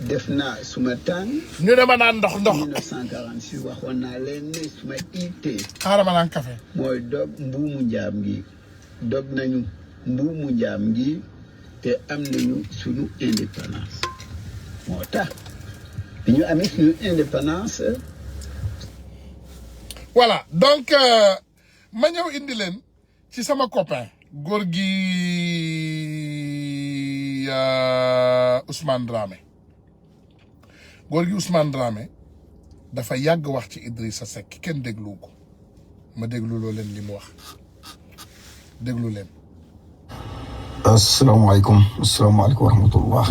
Speaker 9: def naa suma tàng
Speaker 2: ñu ne ma naan ndox
Speaker 9: 1946 waxoon naa leen ne suma ittee
Speaker 2: xaaral ma naan café
Speaker 9: mooy dog mbuumu njaam gi dog nañu mbuumu njaam gi te am nañu sunu indépendance moo tax bi ñu amee suñu indépendance
Speaker 2: voilà donc ma ñëw indi leen ci sama copain góor gi Ousmane Dramé góor gi Ousmane Dramé dafa yàgg wax ci Idrissa Seck kenn déglu ko ma déglu loo leen li mu wax déglu leen.
Speaker 10: asalaamaaleykum wa rahmatullah.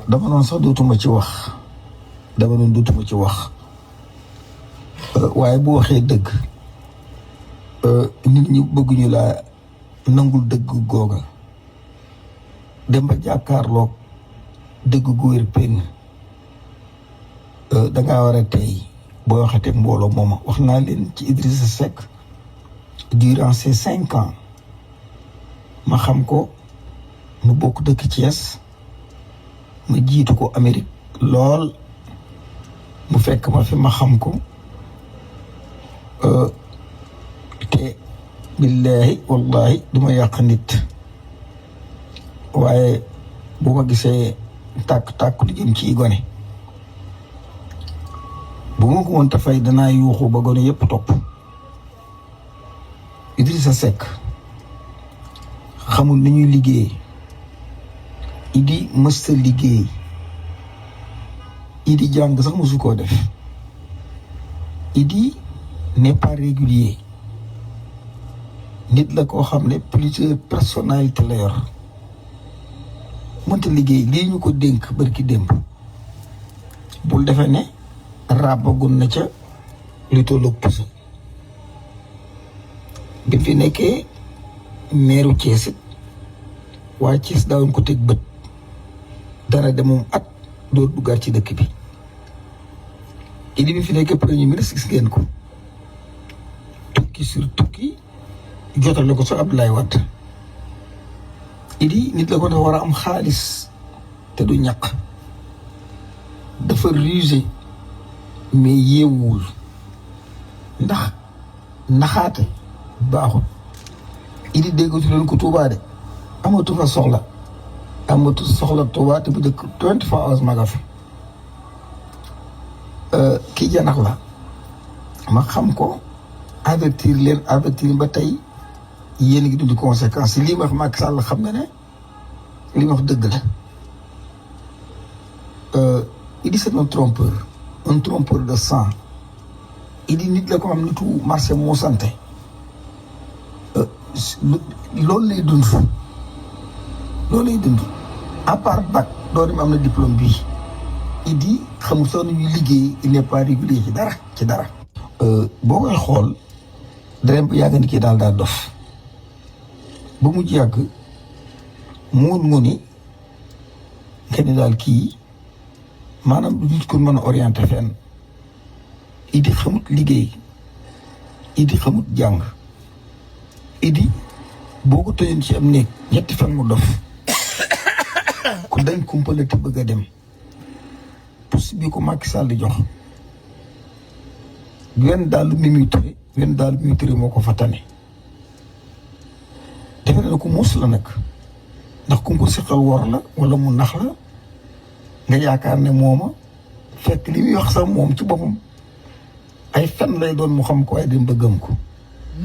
Speaker 10: dama doon sax dootuma ci wax waaye bu waxee dëgg nit ñi bëgguñu laa nangul dëgg googa dem ba jàkkaarloog dëgg gu wér péng dangaa war a tey boo waxatee mbooloo mooma wax naa leen ci Idrissa Seck durant ces 5 ans ma xam ko nu bokk dëkk Thiès ma jiitu ko Amérique lool mu fekk ma fi ma xam ko te billahi wallahi duma yàq nit waaye bu ma gisee tàkk di jëm ci gone bu ma ko woon fay danaa yuuxu ba gone yëpp topp Idrissa Seck xamul ni ñuy liggéey Idi mësta liggéey Idi jàng sax mësu koo def Idi n'est pas régulier nit la koo xam ne plusieurs personnalité la yor mënta liggéey lii ñu ko dénk barki démb bul defe ne ràbbagun na ca lu tolloog puso bi fi nekkee meeru Thiès waa Thiès daawuñ ko teg bët dara de moom at doo duggaat ci dëkk bi Idi bi fi nekkee premier ministre gis ngeen ko tukki sur tukki jotale ko sa Abdoulaye Wade Idi nit la ko dafa war a am xaalis te du ñàkk dafa rusé mais yeewul ndax naxaate baaxul Idi déggatu leen ko Touba de amatu fa soxla Touba te bu dëkk 24 hours ma nga fa kii janax la ma xam ko avertir ba tey yéen a ngi dund conséquences yi lii ma wax Macky Sall xam nga ne li ma wax dëgg la Idi c'est un trompeur de sang Idi nit la ko xam nitu marché moo santé loolu lay dund à part bac doo dem am na diplôme bii Idi xamul sax nu ñuy liggéey il n'est pas régulier ci dara boo koy xool dara bu yàgg ni kii daal dof ba mujj yàgg mu ni kenn daal kii maanaam du nit ko mën a orienté fenn Idi xamut liggéey Idi xamut jàng Idi boo ko tëjoon ci am néeg ñetti fan mu dof ku dañ kumpale te bëgg a dem pousse bi ko Macky Sall di jox wenn daal lu Mimi Touré moo ko fa tane defe na ko muus la nag ndax ku ko seqal wor la wala mu nax la nga yaakaar ne mooma fekk li muy wax sax moom ci boppam ay fen lay doon mu xam ko ay dem ba gëm ko.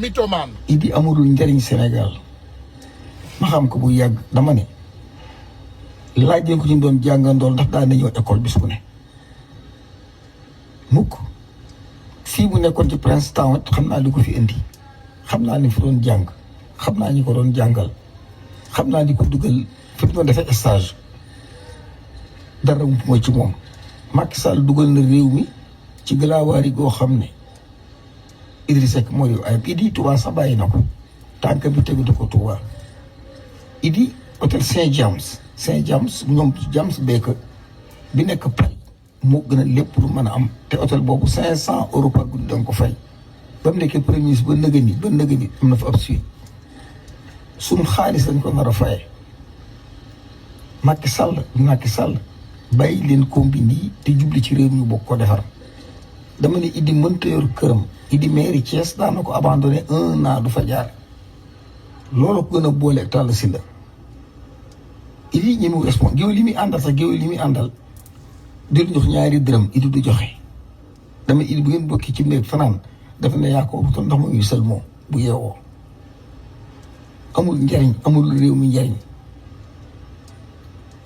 Speaker 2: mythomane.
Speaker 10: Idi amulul njariñ Sénégal ma xam ko bu yàgg dama ne laaj leen ko ci doon jàngandool ndax daan na ñëw école bis bu ne mukk fii bu nekkoon ci Princeton xam naa li ko fi indi xam naa ni fi doon jàng xam naa ñi ko doon jàngal xam naa ni ko dugal fi mu doon defee stage dara mooy ci moom. Macky Sall dugal na réew mi ci galaawaari goo xam ne Idrissa Seck mooy ay Idi Touba sax bàyyi na ko tànk bi tegu ko Touba Idi hôtel Saint-James ñoom James Baker bi nekk Paris moo gën a lépp lu mën a am te hôtel boobu 500 € par guddi danga ko fay ba mu nekkee premier ministre ba nëgëni am na fa ab suite suñu xaalis dañ ko nar a faye Macky Sall bàyyi leen combine yi te jubli ci réew mi bokk ko defar dama ne Idi mënta yor këram Idi mairie Thiès daan na ko abandonné 1 an du fa jaar loolu ko gën a boole ak Talla Sylla Idi ñi mu responsable géwél li muy àndal sax géwél li muy àndal di jox ñaari dërëm Idi du joxe dama Idi bu ngeen bokki ci néeg fanaan dafa ne yaa ko wutoon ndax muy seulement bu yeewoo amul njariñ amul réew mi njariñ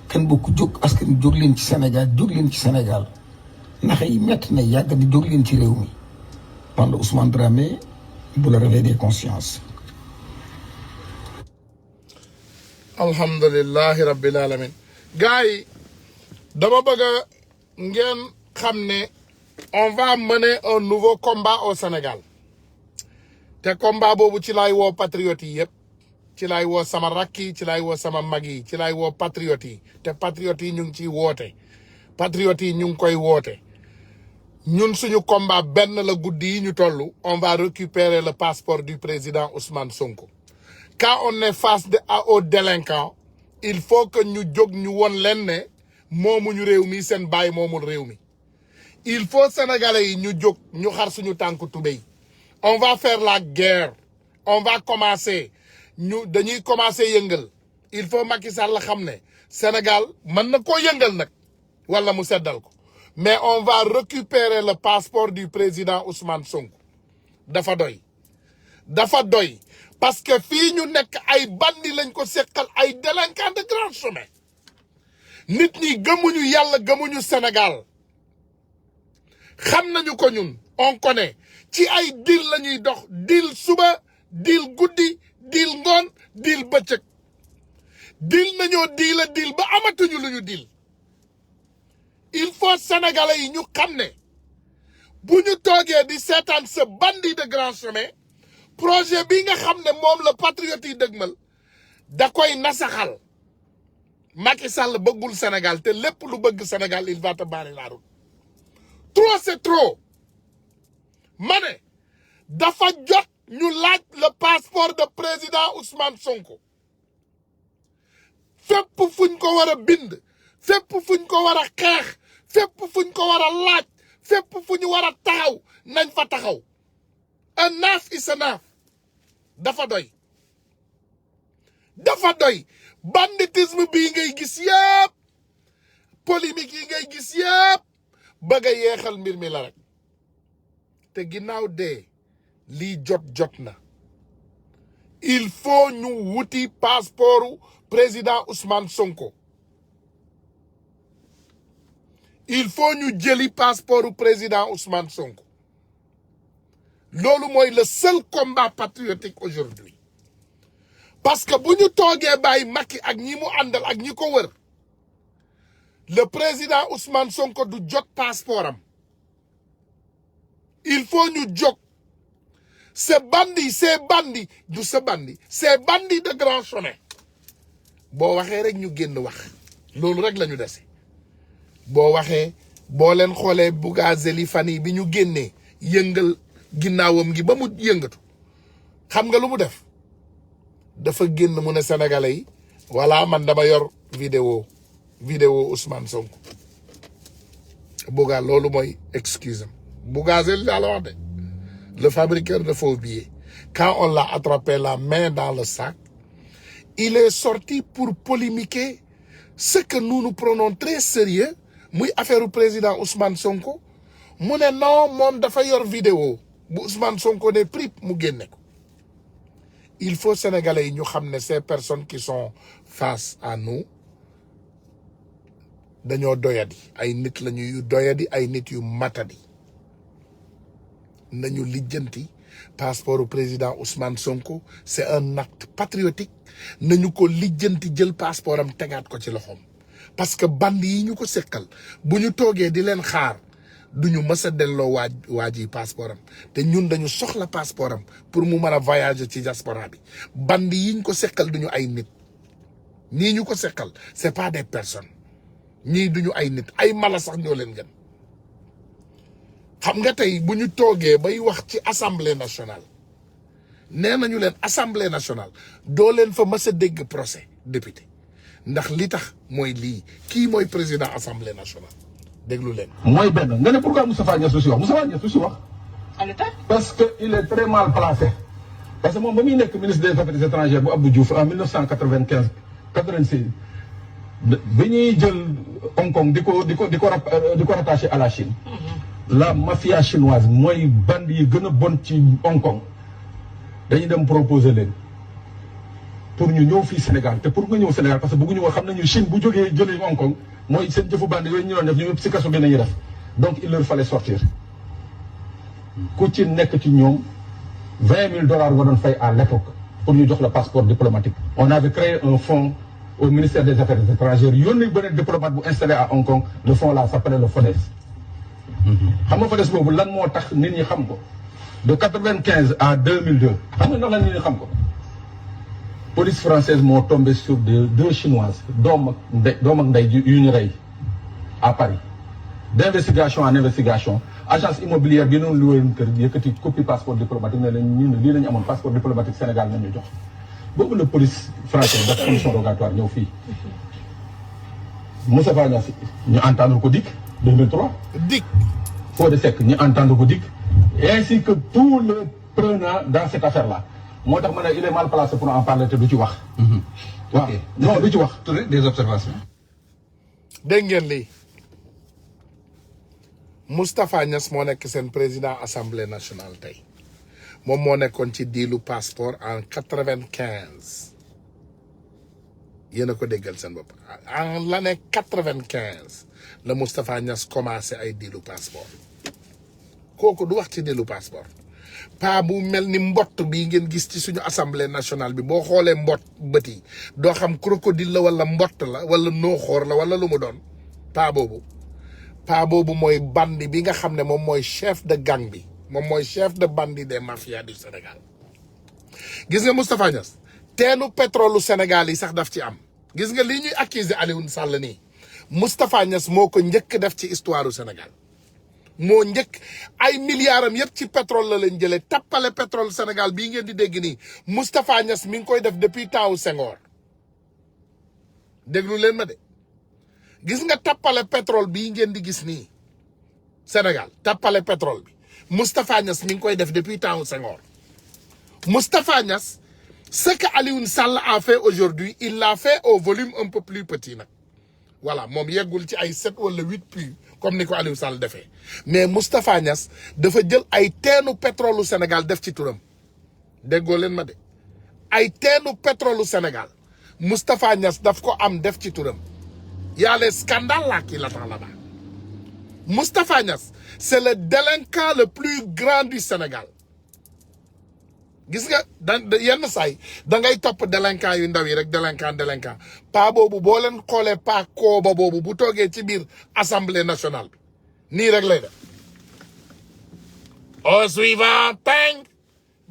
Speaker 10: kenn bokk jóg askan jóg leen ci Sénégal naxa yi metti na yàgg di jóg leen ci réew mi man la Ousmane Dramé bu la réveil des consciences.
Speaker 2: alhamdulillahi rabbil alamin gars yi dama bëgg ngeen xam ne on va mener un nouveau combat au Sénégal te combat boobu ci laay woo patriotes yi yëpp ci laay woo sama rakk yi ci laay woo sama mag yi ci laay woo patriotes yi te patriotes yi ñu ngi ciy woote patriotes yi ñu ngi koy woote ñun suñu combat benn la guddi yi ñu toll on va récupérer le passeport du président Ousmane Sonko. Quand on est face aux délinquants il faut que ñu jóg ñu won leen ne moomuñu réew mi seen baay moomul réew mi il faut sénégalais yi ñu jóg ñu xar suñu tànk tubéy on va faire la guerre on va commencer dañuy commencer yëngal il faut Macky Sall la xam ne Sénégal mën na koo yëngal nag wala mu seddal ko mais on va récupérer le passeport du président Ousmane Sonko dafa doy parce que fii ñu nekk ay bandi lañ ko seqal ay délinquants de grand chemin nit ñi gëmuñu yàlla gëmuñu Sénégal xam nañu ko ñun on connaît ci ay deal la ñuy dox deal suba deal guddi deal ngoon deal bëccëg deal nañoo deal ba amatuñu lu ñu deal il faut sénégalais yi ñu xam ne bu ñu toogee di seetaan ce bandit de grand chemin projet bi nga xam ne moom la patriote yi dëgmal da koy nasaxal Macky Sall bëggul Sénégal te lépp lu bëgg Sénégal il va te barrer la route trop c'est trop ma ne dafa jot ñu laaj le passeport de président Ousmane Sonko fépp fuñ ko war a bind fépp fuñ ko war a xeex fépp fuñ ko war a laaj fépp fu ñu war a taxaw nañ fa taxaw enough is enough dafa doy banditisme bii ngay gis yëpp polémique yi ngay gis yëpp bëgg a yeexal mbir mi la rek te ginnaaw dee lii jot na il faut ñu wuti passeport président Ousmane Sonko il faut ñu jëli passeport président Ousmane Sonko loolu mooy le seul combat patriotique aujourd'hui parce que bu ñu toogee bàyyi Macky ak ñi mu àndal ak ñi ko wër le président Ousmane Sonko du jot passeport am il faut ñu jóg ces bandits de grand chemin boo waxee rek ñu génn wax loolu rek la ñu dese boo waxee boo leen xoolee Bougazelli fan yi bi ñu génnee yëngal ginnaawam gi ba mu yëngatu xam nga lu mu def dafa génn mu ne sénégalais yi voilà man dama yor vidéo Ousmane Sonko Bouga loolu mooy excuse am Bougazelli daa la wax de le fabriqueur de faux billets quand on l'a attrapé la main dans le sac il est sorti pour polémiquer ce que nous prenons très sérieux muy affaire u président Ousmane Sonko mu ne non moom dafa yor vidéo bu Ousmane Sonko ne prip mu génne ko. Il faut sénégalais yi ñu xam ne ces personnes qui sont face à nous dañoo doyadi ay nit lañu yu doyadi ay nit yu matadi nañu lijjanti passeport au président Ousmane Sonko c'est un acte patriotique nañu ko lijjanti jël passeport am tegaat ko ci loxoom parce que band yi ñu ko sekkal bu ñu toogee di leen xaar duñu mës a delloo waaj yi passeport am te ñun dañu soxla passeport am pour mu mën a voyager ci diaspora bi band yi ñu ko sekkal duñu ay nit ñii ñu ko sekkal c'est pas des personnes ñii duñu ay nit ay mala sax ñoo leen gën. xam nga tey bu ñu toogee bay wax ci assemblée nationale nee nañu leen assemblée nationale doo leen fa mës a dégg procès député ndax li tax mooy lii kii mooy président assemblée nationale déglu leen.
Speaker 7: mooy benn nga ne pourquoi Moustapha Niasse du si wax Moustapha Niasse du si wax. parce que il est très mal placé. parce que moom ba muy nekk ministre des affaires étrangères bu Abdou Diouf en 1995 96 bi ñuy jël Hong Kong di ko rattaché à la Chine. la mafia chinoise mooy band yi gën a bon ci Hong Kong dañuy dem proposer leen pour ñu ñëw fii Sénégal te pour nga ñëw Sénégal parce que bëgguñu wax xam nañu Chine bu jógee jëlee Hong Kong mooy seen jëfu band yooyu ñu doon def ñu si kaso bi nañuy def donc il leur fallait sortir ku ci nekk ci ñoom $20,000 nga doon fay à l'époque pour ñu jox la passeport diplomatique. On avait créé un fonds au ministère des Affaires étrangères yónni beneen diplomate bu installé à Hong Kong le fonds là s'appelait le FODES. xam nga FODES boobu lan moo tax nit ñi xam ko de 95 à 2002 xam nga ndax lan nit ñi xam ko police française moo tombé sur deux chinoises doom ak ndey yu ñu rey à Paris d'investigation en investigation agence immobilière bi noonu lu woon kër yëkkati copie passeport diplomatique ne leen ñun lii la ñu amoon passeport diplomatique Sénégal nañu jox boobu la police française def commission rogatoire ñëw fii Moustapha Niasse ñu entendre ko DIC 2003
Speaker 2: DIC
Speaker 7: Fodé Seck ñu entendre ko DIC ainsi que tous les prenants dans cette affaire là moo tax ma ne il est mal placé pour en parler te du ci wax. waaw non du ci wax. des observations.
Speaker 2: dégg ngeen lii Moustapha Niasse moo nekk seen président assemblée nationale tey moom moo nekkoon ci diilu passeport en 95 yéen a ko déggal seen bopp en l'année 95 la Moustapha Niasse commencé ay diilu passeport kooku du wax ci diilu passeport paa bu mel ni mbott bii ngeen gis ci suñu assemblée nationale bi boo xoolee mbott bët yi doo xam crocodile la wala mbott la wala nooxoor la wala lu mu doon paa boobu mooy bandi bi nga xam ne moom mooy chef de gang bi moom mooy chef de bandit des mafias du Sénégal gis nga Moustapha Niasse teenu pétrole Sénégal yi sax daf ci am gis nga lii ñuy accuser Alioune Sall nii Moustapha Niasse moo ko njëkk def ci histoire du Sénégal moo njëkk ay milliards am yëpp ci pétrole la leen jëlee tappale pétrole Sénégal bii ngeen di dégg nii Moustapha Niasse mi ngi koy def depuis temps Senghor déglu leen ma de gis nga tappale pétrole bii ngeen di gis nii Sénégal tappale pétrole bi Moustapha Niasse mi ngi koy def depuis temps Senghor Moustapha Niasse ce que Alioune Sall a fait aujourd'hui il l'a fait au volume un peu plus petit nag voilà moom yeggul ci ay 7 wala 8 puits comme ni ko Aliou Sall defee mais Moustapha Niasse dafa jël ay teenu pétrole Sénégal def ci turam déggoo leen ma de ay teenu pétrole Sénégal Moustapha Niasse daf ko am def ci turam y a les scandales là qui l'attend là-bas Moustapha Niasse c'est le délinquant le plus grand du Sénégal gis nga yenn saay da ngay topp délinquant yu ndaw yi rek délinquant paa boobu boo leen xoolee paa kooba boobu bu toogee ci biir assemblée nationale bi nii rek lay def au suivant teng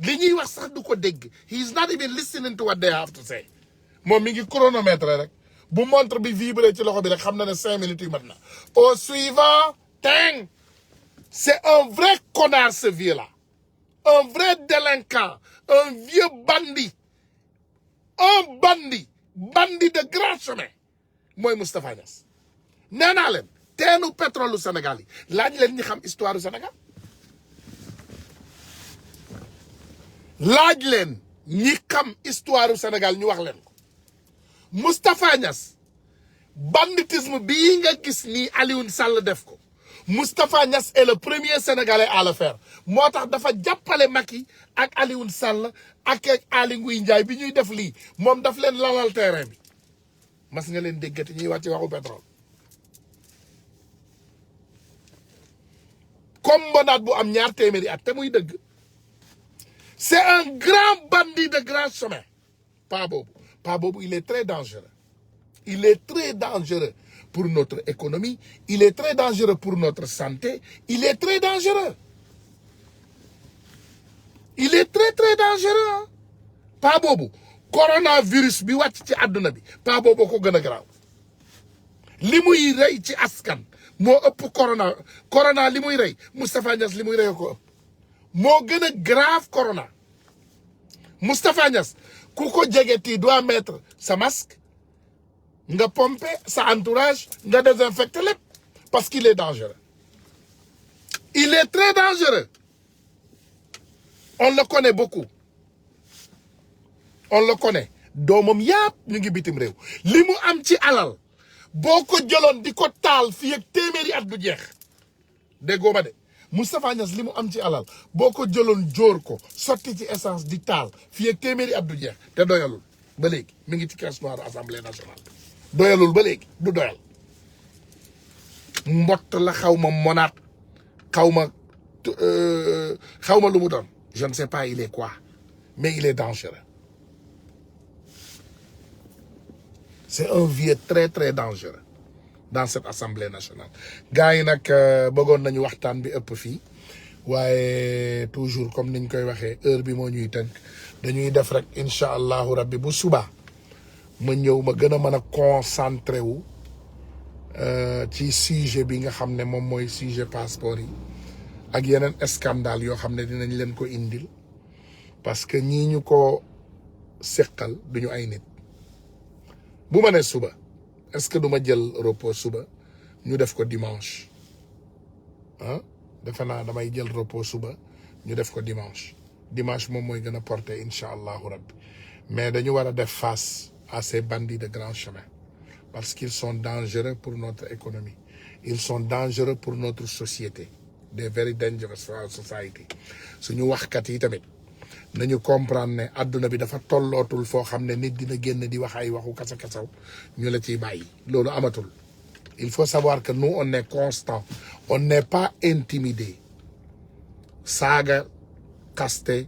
Speaker 2: li ñuy wax sax du ko dégg he is not even listening to what they have to say moom mi ngi chronomètre rek bu montre bi vibré ci loxo bi rek xam na ne 5 minutes yu mat na au suivant teng c'est un vrai connard ce vieux là un vrai délinquant, un vieux bandit, bandit de grand chemin mooy Moustapha Niasse nee naa leen teenu pétrole u Sénégal yi laaj leen ñi xam histoire du Sénégal laaj leen ñi xam histoire du Sénégal ñu wax leen ko Moustapha Niasse banditisme bii nga gis nii Alioune Sall def ko Moustapha Niasse est le premier Sénégalais à le faire moo tax dafa jàppale Macky ak Alioune Sall ak Aly Ngouille Ndiaye bi ñuy def lii moom daf leen lalal terrain bi mas nga leen déggati ñuy wax ci waxu pétrole comme mbonaat bu am ñaar téeméeri at te muy dëgg c'est un grand bandit de grand chemin pas boobu il est très dangereux il est très dangereux pour notre économie il est très dangereux pour notre santé il est très dangereux il est très très dangereux pas boobu coronavirus bi wàcc ci àdduna bi pas boobu ko gën a garaaw li muy rey ci askan moo ëpp corona li muy rey Moustapha Niasse li muy rey ko ëpp moo gën a grave corona Moustapha Niasse ku ko jege ti doit mettre sa masque nga pomper sa entourage nga désinfecter lépp parce qu'il est dangereux il est très dangereux on le connaît beaucoup on le connaît doomam yàpp ñu ngi bitim réew li mu am ci alal boo ko jëloon di ko taal fii ak téeméeri at du jeex déggoo ma de Moustapha Niasse li mu am ci alal boo ko jëloon jóor ko sotti ci essence di taal fii ak téeméeri at du jeex te doyalul ba léegi mi ngi ci caisse noire assemblée nationale doyalul ba léegi du doyal mbott la xaw ma monaat xaw ma lu mu doon je ne sais pas il est quoi mais il est dangereux c'est un vieux très très dangereux dans cette assemblée nationale gars yi nag bëggoon nañu waxtaan bi ëpp fii waaye toujours comme niñ koy waxee heure bi moo ñuy tënk dañuy def rek incha allahu rabbi bu suba ma ñëw ma gën a mën a concentré wu ci sujet bi nga xam ne moom mooy sujet passeport yi ak yeneen scandale yoo xam ne dinañ leen ko indil parce que ñii ñu ko seqal duñu ay nit bu ma nee suba est-ce que du ma jël repos suba ñu def ko dimanche ah defe naa damay jël repos suba ñu def ko dimanche moom mooy gën a porter incha allahu rabbi mais dañu war a def face à ces bandits de grand chemin parce qu'ils sont dangereux pour notre économie ils sont dangereux pour notre société des very dangerous for our society suñu waxkat yi tamit nañu comprendre ne adduna bi dafa tollootul foo xam ne nit dina génn di wax ay waxu kasa-kasaw ñu la ciy bàyyi loolu amatul il faut savoir que nous on est constant on n'est pas intimidé saaga kaste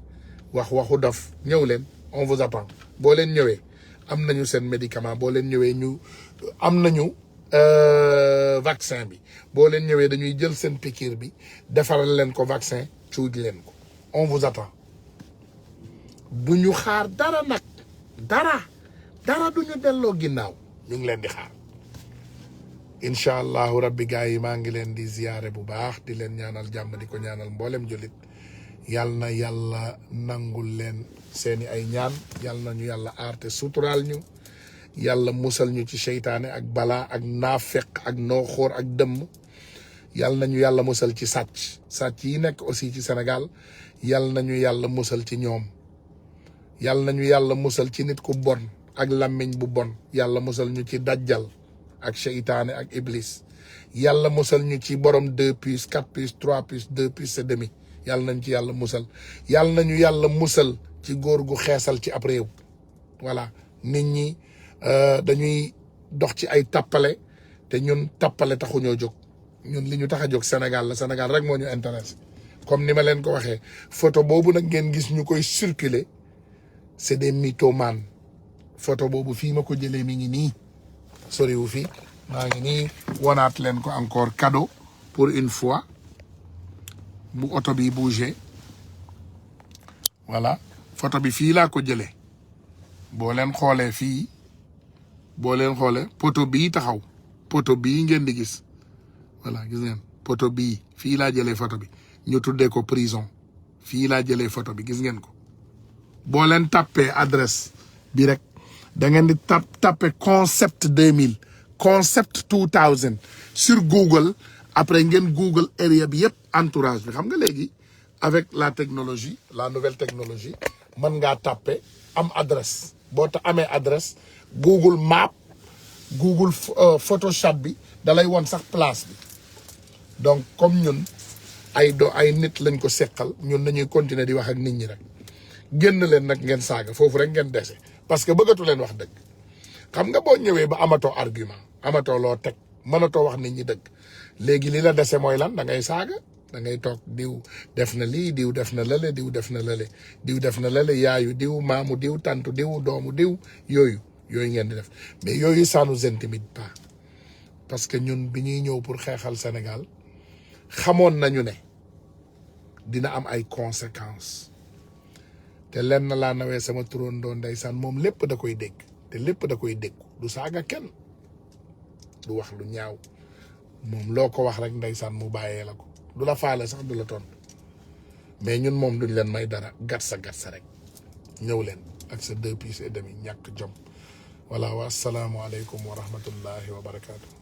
Speaker 2: waxu dof ñëw leen on vous attend boo leen ñëwee am nañu seen médicament boo leen ñëwee ñu am nañu vaccin bi boo leen ñëwee dañuy jël seen piqûre bi defaral leen ko vaccin cuuj leen ko on vous attend duñu xaar dara nag dara duñu delloo ginnaaw ñu ngi leen di xaar incha allahu rabbi gars yi maa ngi leen di ziyaare bu baax di leen ñaanal jàmm di ko ñaanal mboolem jullit yal na yàlla nangul leen seeni ay ñaan yal na ñu yàlla aar te suturaal ñu yàlla musal ñu ci seytaane ak balaa ak naafeq ak nooxoor ak dëmm yal na ñu yàlla musal ci sàcc yi nekk aussi ci Sénégal yal na ñu yàlla musal ci ñoom yal na ñu yàlla musal ci nit ku bon ak làmmiñ bu bon yàlla musal ñu ci dajjal ak seytaane ak iblis yàlla musal ñu ci borom 2 puces 4 puces 3 puces 2 puces et demi yàlla nañ ci yàlla musal yàlla nañu yàlla musal ci góor gu xeesal ci ab réew voilà nit ñi dañuy dox ci ay tappale te ñun tappale taxuñoo jóg ñun li ñu tax a jóg Sénégal la Sénégal rek moo ñu intéressé comme ni ma leen ko waxee photo boobu nag ngeen gis ñu koy circuler c'est des mythomanes photo boobu fii ma ko jëlee mi ngi nii soriwu fii maa ngi nii wonaat leen ko encore cadeau pour une fois bu oto bi bougé voilà photo bi fii laa ko jëlee boo leen xoolee fii poto bii taxaw poto bii ngeen di gis voilà gis ngeen poto bii fii laa jëlee photo bi ñu tuddee ko prison fii laa jëlee photo bi gis ngeen ko boo leen tappee adresse bi rek da ngeen di tappe concept 2000 concept 2000 sur Google après ngeen Google area bi yëpp entourage bi xam nga léegi avec la technologie la nouvelle technologie mën ngaa tappe am adresse boo ta amee adresse Google Map Google Photoshop bi dalay won sax place bi donc comme ñun ay nit lañ ko seqal ñun nañuy continuer di wax ak nit ñi rek génn leen nag ngeen saaga foofu rek ngeen dese parce que bëggatu leen wax dëgg xam nga boo ñëwee ba amatoo argument amatoo loo teg mënatoo wax nit ñi dëgg léegi li la dese mooy lan da ngay saaga da ngay toog diw def na lii diw def na lële diw def na lële diw def na lële yaayu diw maamu diw tantu diw doomu diw yooyu ngeen di def mais yooyu ça nous intimide pas parce que ñun bi ñuy ñëw pour xeexal Sénégal xamoon nañu ne dina am ay conséquences te lenn laa nawee sama turandoo ndeysaan moom lépp da koy dégg te lépp da koy dégg du saaga kenn du wax lu ñaaw moom loo ko wax rek ndeysaan mu bàyyee la ko du la faale sax du la tontu mais ñun moom duñ leen may dara gatsa rek ñëw leen ak sa 2 pièces et demi ñàkk jom voilà wa salaamu aleykum wa rahmatullahi wa barakaatu.